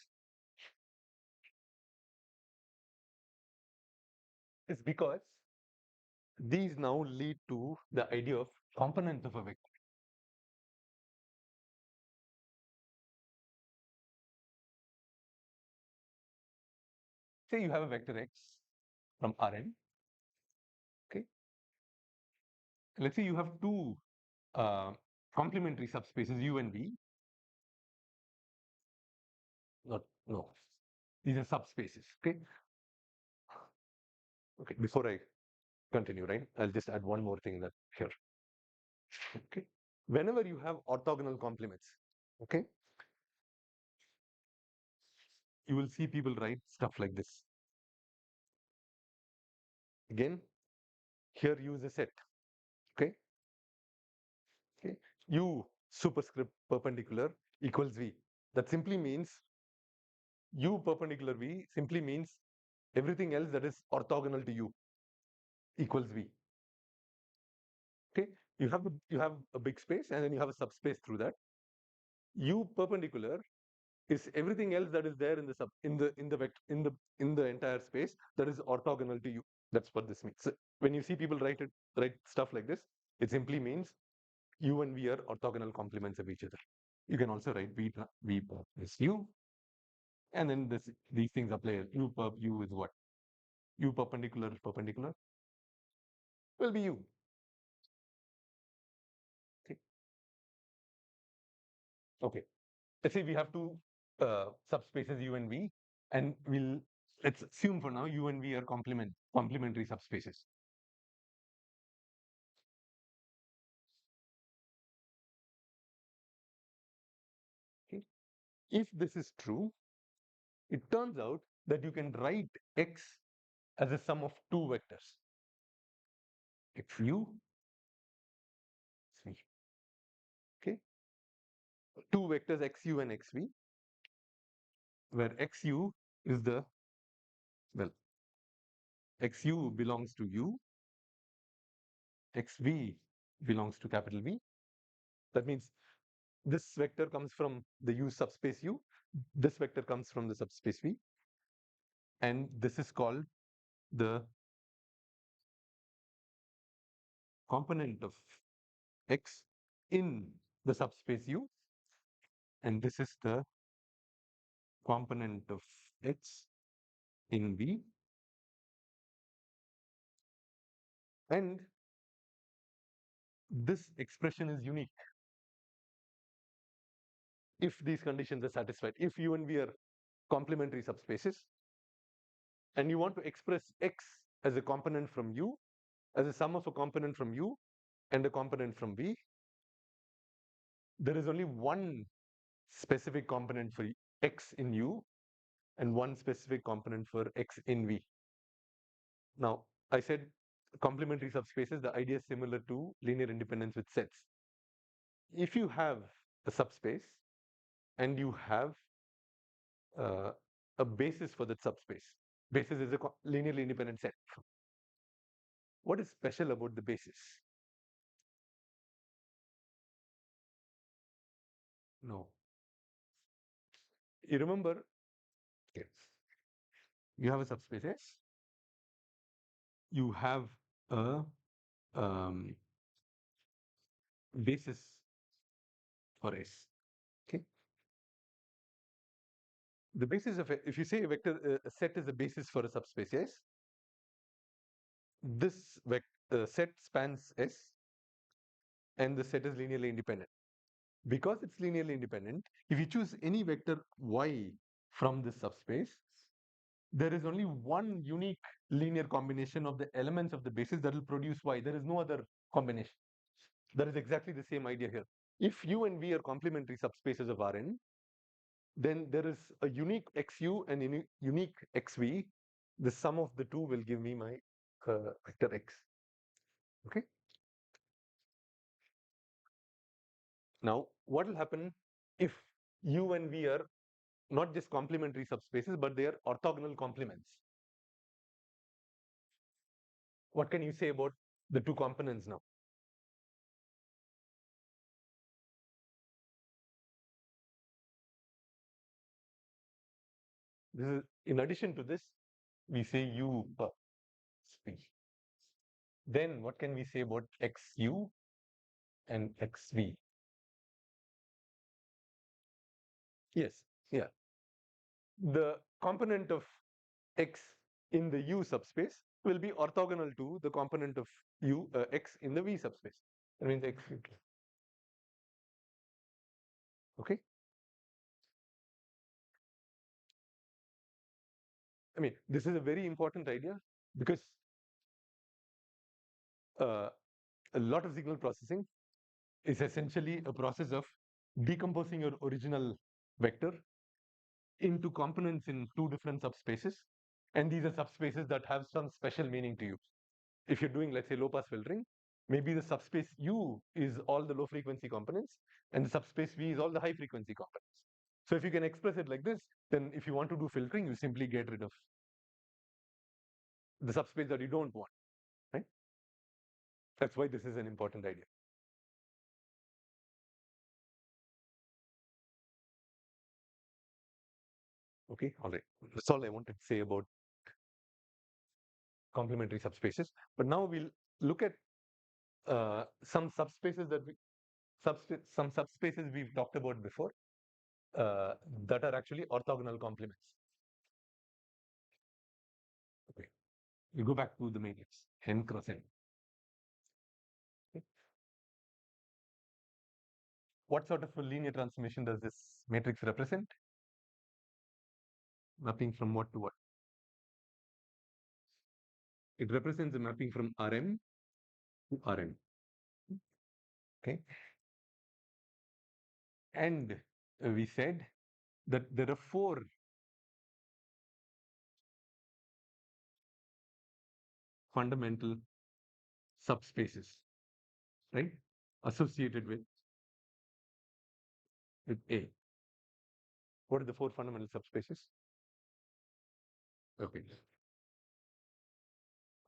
is because these now lead to the idea of components of a vector. Say you have a vector x from Rn. Okay. Let's say you have two uh, complementary subspaces U and V. Not no, these are subspaces. Okay. Okay. Before I continue, right, I'll just add one more thing that here. Okay. Whenever you have orthogonal complements, okay, you will see people write stuff like this. Again, here use a set. Okay. Okay. U superscript perpendicular equals V. That simply means U perpendicular V simply means everything else that is orthogonal to U equals V. Okay, you have a big space and then you have a subspace through that. U perpendicular is everything else that is there in the sub in the vector in the entire space that is orthogonal to U. That's what this means. So when you see people write stuff like this, it simply means U and V are orthogonal complements of each other. You can also write V is U, and then these things apply. U is what? U perpendicular will be U. Okay. Okay. Let's say we have two subspaces U and V, and let's assume for now U and V are complementary subspaces. Okay. If this is true, it turns out that you can write X as a sum of two vectors. XU, V. Okay. Two vectors XU and XV, where XU is well, XU belongs to U, XV belongs to capital V. That means this vector comes from the U subspace U, this vector comes from the subspace V, and this is called the component of X in the subspace U, and this is the component of X in V, and this expression is unique if these conditions are satisfied. If U and V are complementary subspaces, and you want to express X as a component from U, as a sum of a component from U and a component from V, there is only one specific component for X in U and one specific component for X in V. Now, I said complementary subspaces, the idea is similar to linear independence with sets. If you have a subspace and you have uh, a basis for that subspace, basis is a linearly independent set. What is special about the basis? No. You remember, okay, you have a subspace S, you have a um, basis for S. Okay. The basis of if you say a vector a set is a basis for a subspace S, this set spans S, and the set is linearly independent. Because it's linearly independent, if you choose any vector y from this subspace, there is only one unique linear combination of the elements of the basis that will produce y. There is no other combination. That is exactly the same idea here. If U and V are complementary subspaces of Rn, then there is a unique xu and unique xv. The sum of the two will give me my vector x. Okay. Now, what will happen if U and V are not just complementary subspaces, but they are orthogonal complements? What can you say about the two components now? This is, in addition to this, we say U plus V. Then what can we say about XU and XV? Yes, yeah. The component of X in the U subspace will be orthogonal to the component of X in the V subspace. That means X. Okay. I mean, this is a very important idea because uh, a lot of signal processing is essentially a process of decomposing your original vector into components in two different subspaces. And these are subspaces that have some special meaning to you. If you're doing, let's say, low pass filtering, maybe the subspace U is all the low frequency components and the subspace V is all the high frequency components. So if you can express it like this, then if you want to do filtering, you simply get rid of the subspace that you don't want, right? That's why this is an important idea. Okay, all right. That's all I wanted to say about complementary subspaces. But now we'll look at some subspaces that some subspaces we've talked about before that are actually orthogonal complements. Okay, you go back to the matrix n cross n. Okay. What sort of a linear transformation does this matrix represent? Mapping from what to what? It represents a mapping from Rm to Rn. Okay, and we said that there are four fundamental subspaces, right, associated with A. What are the four fundamental subspaces? Okay,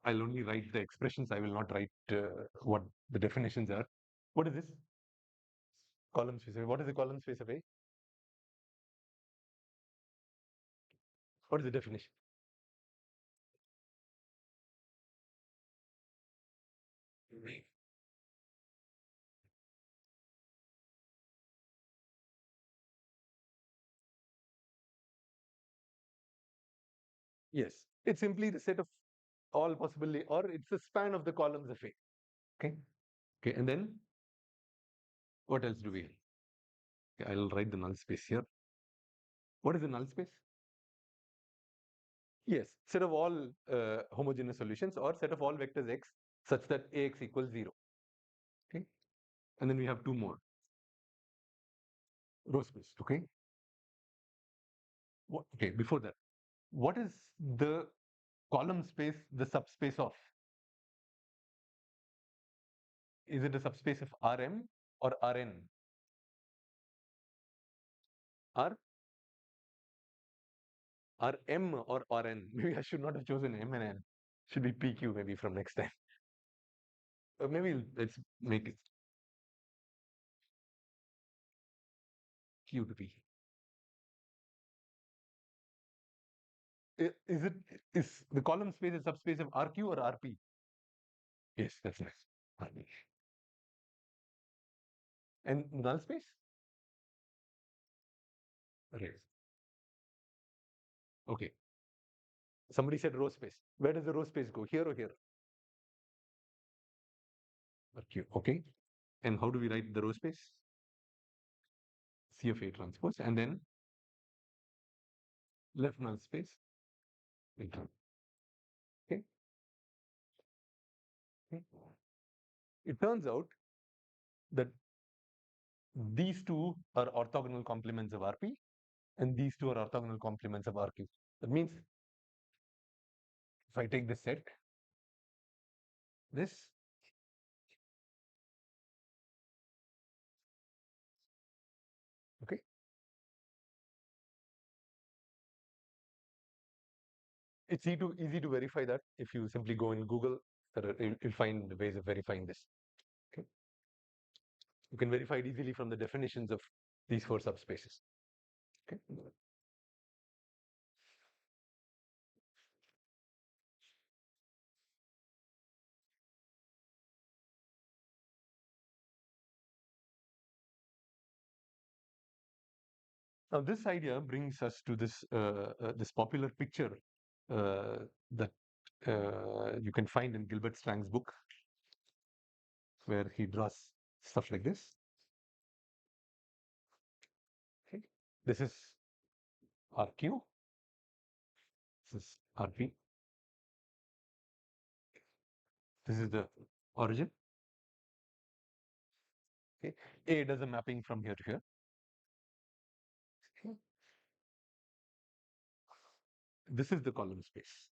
I'll only write the expressions. I will not write what the definitions are. What is this? Column space of A. What is the column space of A? What is the definition? Yes, it's simply the set of all possibly, or it's the span of the columns of A. Okay. Okay, and then what else do we have? Okay, I'll write the null space here. What is the null space? Yes, set of all homogeneous solutions or set of all vectors x such that Ax equals 0. Okay, and then we have two more. Row space. Okay. Okay, before that, what is the column space the subspace of? Is it a subspace of Rm or Rn? R Rm or Rn? Maybe I should not have chosen M and N. Should be PQ maybe from next time. Maybe let's make it Q to P. Is it is the column space a subspace of RQ or RP? Yes, that's nice. RP. And null space? Right. Okay. Somebody said row space. Where does the row space go? Here or here? Or Q. Okay. And how do we write the row space? C of A transpose. And then left null space. Okay. Okay. It turns out that these two are orthogonal complements of RP and these two are orthogonal complements of RQ. That means if I take this set, this, okay, it's easy to verify that if you simply go in Google, you'll find ways of verifying this. Okay, you can verify it easily from the definitions of these four subspaces. Okay. Now this idea brings us to this popular picture that you can find in Gilbert Strang's book, where he draws stuff like this. Okay. This is RQ. This is RP. This is the origin. Okay. A does a mapping from here to here. Okay. This is the column space.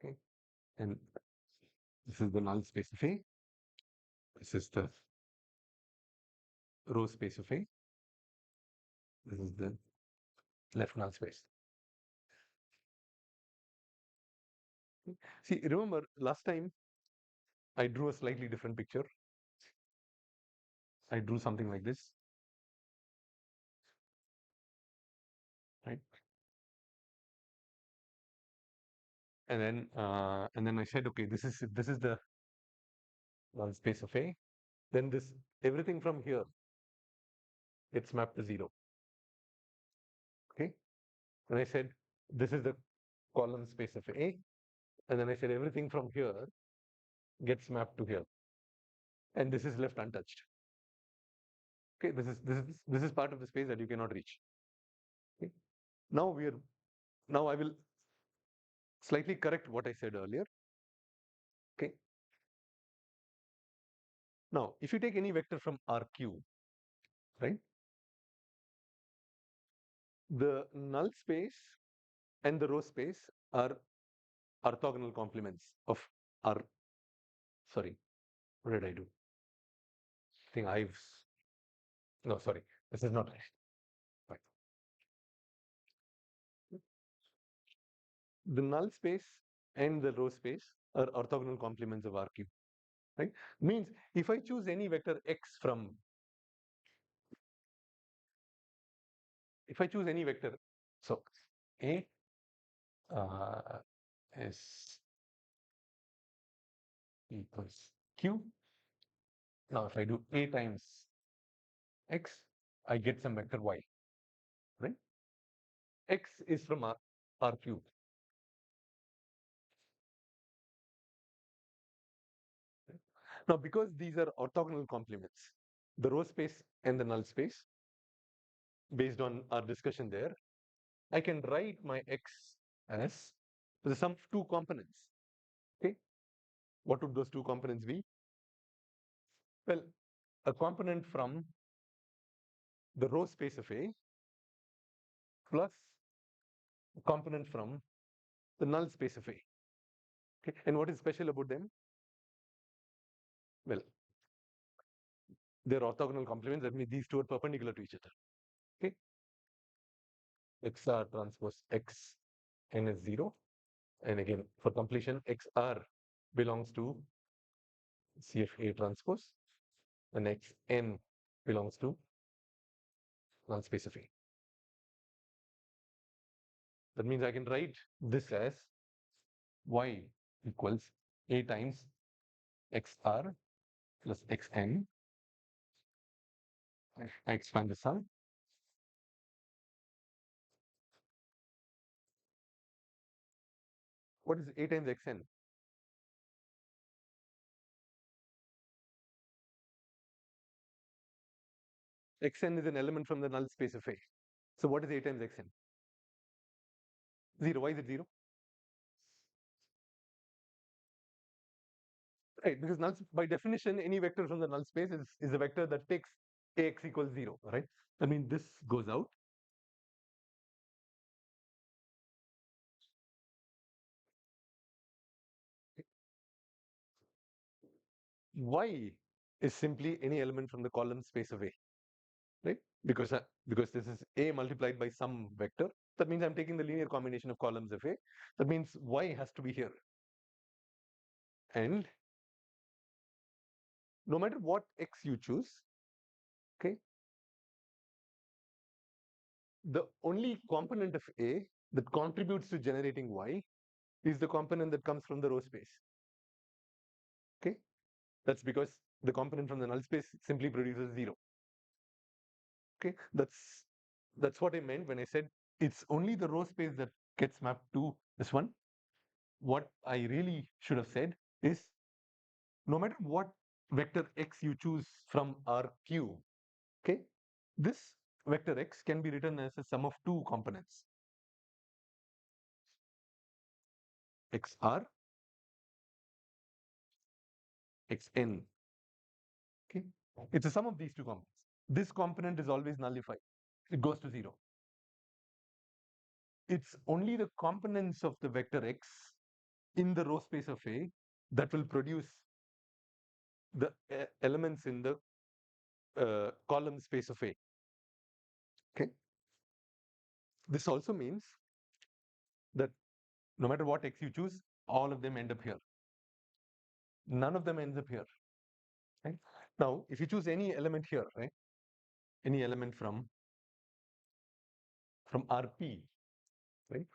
Okay. And this is the null space of A. This is the row space of A. This is the left null space. Okay. See, remember last time I drew a slightly different picture. I drew something like this, right? And then I said, okay, this is the null space of A. Then this everything from here gets mapped to 0. Okay. And I said, this is the column space of A. And then I said everything from here gets mapped to here. And this is left untouched. Okay, this is part of the space that you cannot reach. Okay. Now I will slightly correct what I said earlier. Okay. Now, if you take any vector from RQ, right, the null space and the row space are orthogonal complements of R. Sorry, what did I do? I think no, sorry, this is not right. Right. The null space and the row space are orthogonal complements of RQ, right? Means if I choose any vector x from, if I choose any vector, so A is equals q. Now, if I do a times x, I get some vector y, right? X is from R cube. Now, because these are orthogonal complements, the row space and the null space, based on our discussion there, I can write my x as the sum of two components. Okay, what would those two components be? Well, a component from the row space of A plus a component from the null space of A. Okay, and what is special about them? Well, they're orthogonal complements. That means these two are perpendicular to each other. Okay, XR transpose X n is 0. And again, for completion, XR belongs to CFA transpose, and Xn belongs to null space of A. That means I can write this as y equals A times XR plus Xn. I expand this out. What is A times Xn? Xn is an element from the null space of A. So what is A times Xn? 0. Why is it 0? Right, because null, by definition, any vector from the null space is a vector that takes Ax equals 0, right? I mean, this goes out. Y is simply any element from the column space of A, right? Because this is A multiplied by some vector. That means I'm taking the linear combination of columns of A. That means Y has to be here. And no matter what X you choose, okay, the only component of A that contributes to generating Y is the component that comes from the row space. Okay, that's because the component from the null space simply produces 0. Okay, that's what I meant when I said it's only the row space that gets mapped to this one. What I really should have said is no matter what vector x you choose from Rq, okay, this vector x can be written as a sum of two components, xr, xn. Okay, it's a sum of these two components. This component is always nullified; it goes to 0. It's only the components of the vector x in the row space of A that will produce the elements in the column space of A. Okay. This also means that no matter what x you choose, all of them end up here. None of them ends up here. Right? Now, if you choose any element here, right? Any element from Rp, right?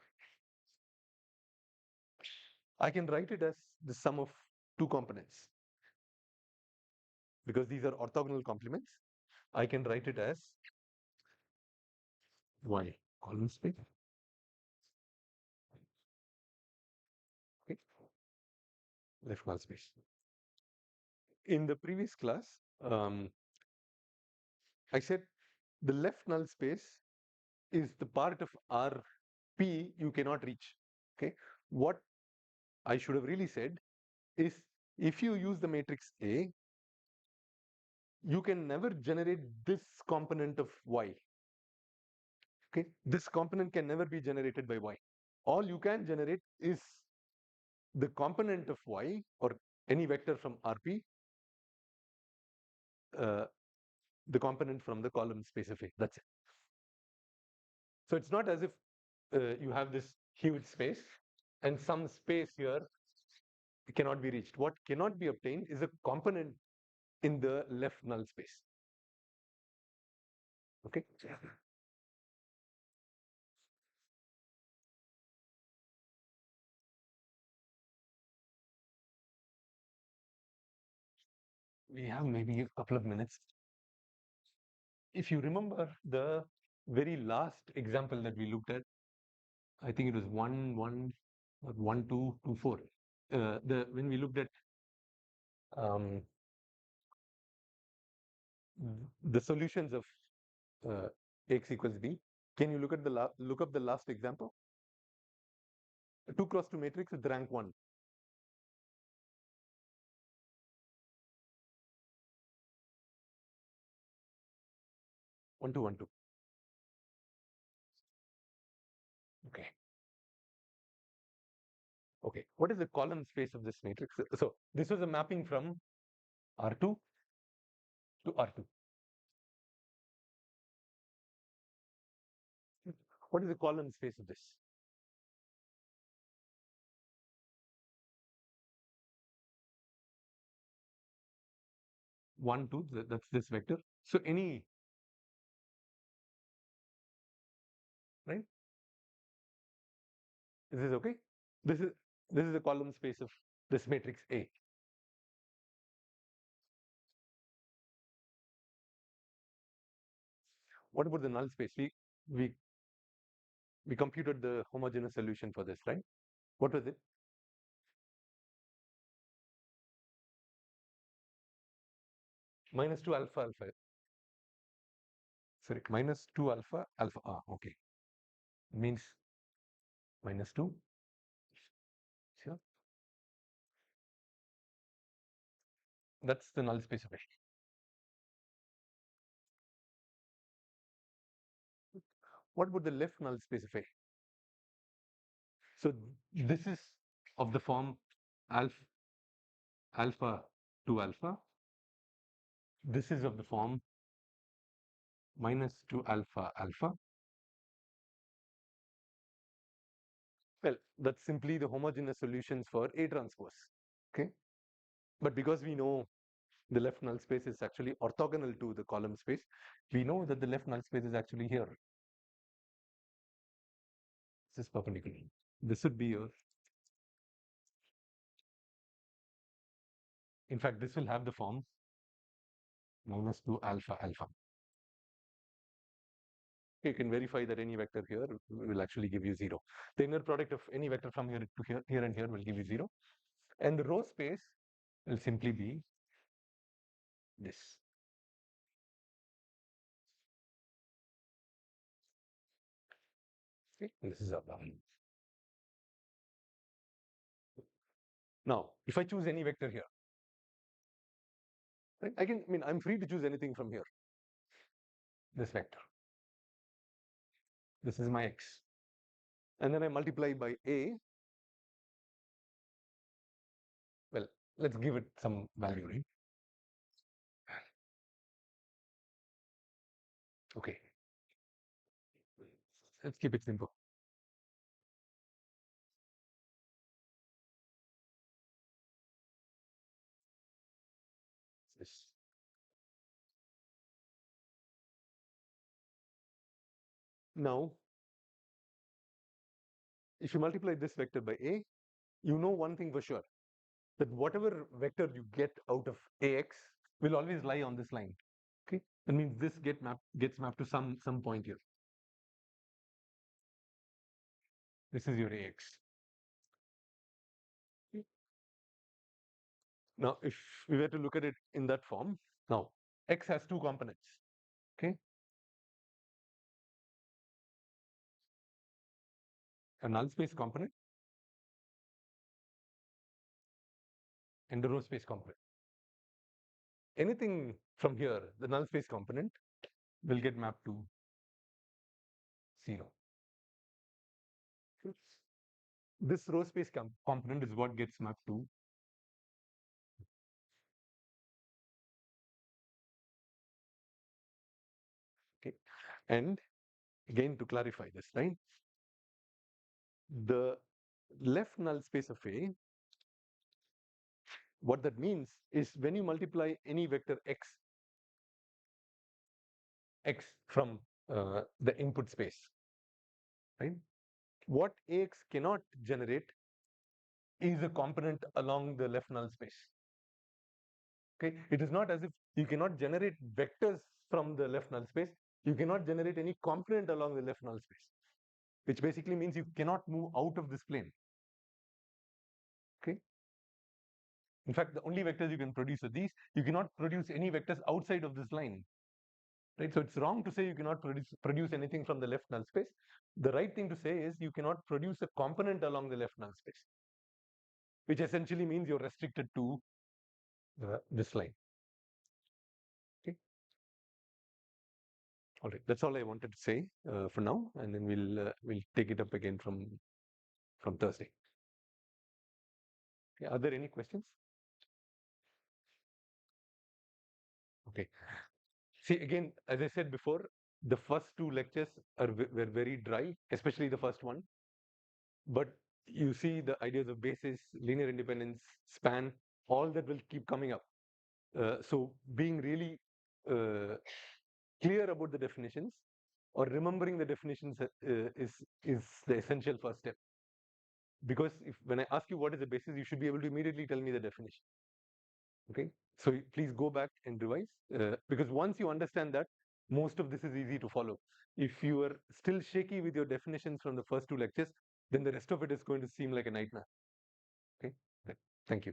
I can write it as the sum of two components. Because these are orthogonal complements, I can write it as y column space. Okay. Left null space. In the previous class, I said the left null space is the part of Rp you cannot reach. Okay. What I should have really said is if you use the matrix A, you can never generate this component of Y. Okay. This component can never be generated by Y. All you can generate is the component of Y or any vector from Rp, the component from the column space of A. That's it. So it's not as if you have this huge space and some space here cannot be reached. What cannot be obtained is a component in the left null space. Okay. we have maybe a couple of minutes. If you remember the very last example that we looked at, I think it was 1, 1, or 1, 2, 2, 4. The when we looked at um, the solutions of x equals b, can you look up the last example? A 2 x 2 matrix with rank 1. 1, 2, 1, 2. Okay. Okay. What is the column space of this matrix? So this was a mapping from R2 to R2. What is the column space of this? 1, 2, that's this vector. So any, right? Is this okay? This is this is the column space of this matrix A. What about the null space? We we computed the homogeneous solution for this, right? What was it? Minus 2 alpha alpha. Sorry, minus 2 alpha alpha. Ah, okay. Means minus 2. Sure. That's the null space of A. What about the left null space of A? So this is of the form alpha alpha 2 alpha. This is of the form minus 2 alpha alpha. Well, that's simply the homogeneous solutions for A transpose. Okay. But because we know the left null space is actually orthogonal to the column space, we know that the left null space is actually here. This is perpendicular. This would be your, in fact, this will have the form minus 2 alpha alpha. You can verify that any vector here will actually give you 0. The inner product of any vector from here to here and here will give you 0. And the row space will simply be this. Okay, this is our value. Now, if I choose any vector here, right, I'm free to choose anything from here. This vector. This is my x. And then I multiply by a. Well, let's give it some value, right? Okay. Let's keep it simple. This. Now, if you multiply this vector by a, you know one thing for sure, that whatever vector you get out of ax will always lie on this line. Okay, that means this gets mapped to some point here. This is your ax. Okay. Now, if we were to look at it in that form, now x has two components. Okay, a null space component and a row space component. Anything from here, the null space component will get mapped to 0. This row space component is what gets mapped to. Okay, and again to clarify this, right? The left null space of A, what that means is when you multiply any vector x from the input space, right? What Ax cannot generate is a component along the left null space. Okay, it is not as if you cannot generate vectors from the left null space. You cannot generate any component along the left null space, which basically means you cannot move out of this plane. Okay. In fact, the only vectors you can produce are these. You cannot produce any vectors outside of this line. Right? So it's wrong to say you cannot produce anything from the left null space. The right thing to say is you cannot produce a component along the left null space, which essentially means you're restricted to this line. Okay. All right. That's all I wanted to say for now, and then we'll take it up again from Thursday. Okay. Are there any questions? Okay. See, again, as I said before, the first two lectures were very dry, especially the first one. But you see the ideas of basis, linear independence, span, all that will keep coming up. So being really clear about the definitions or remembering the definitions is the essential first step. Because if when I ask you what is the basis, you should be able to immediately tell me the definition. Okay, so please go back and revise because once you understand that, most of this is easy to follow. If you are still shaky with your definitions from the first two lectures, then the rest of it is going to seem like a nightmare. Okay, thank you.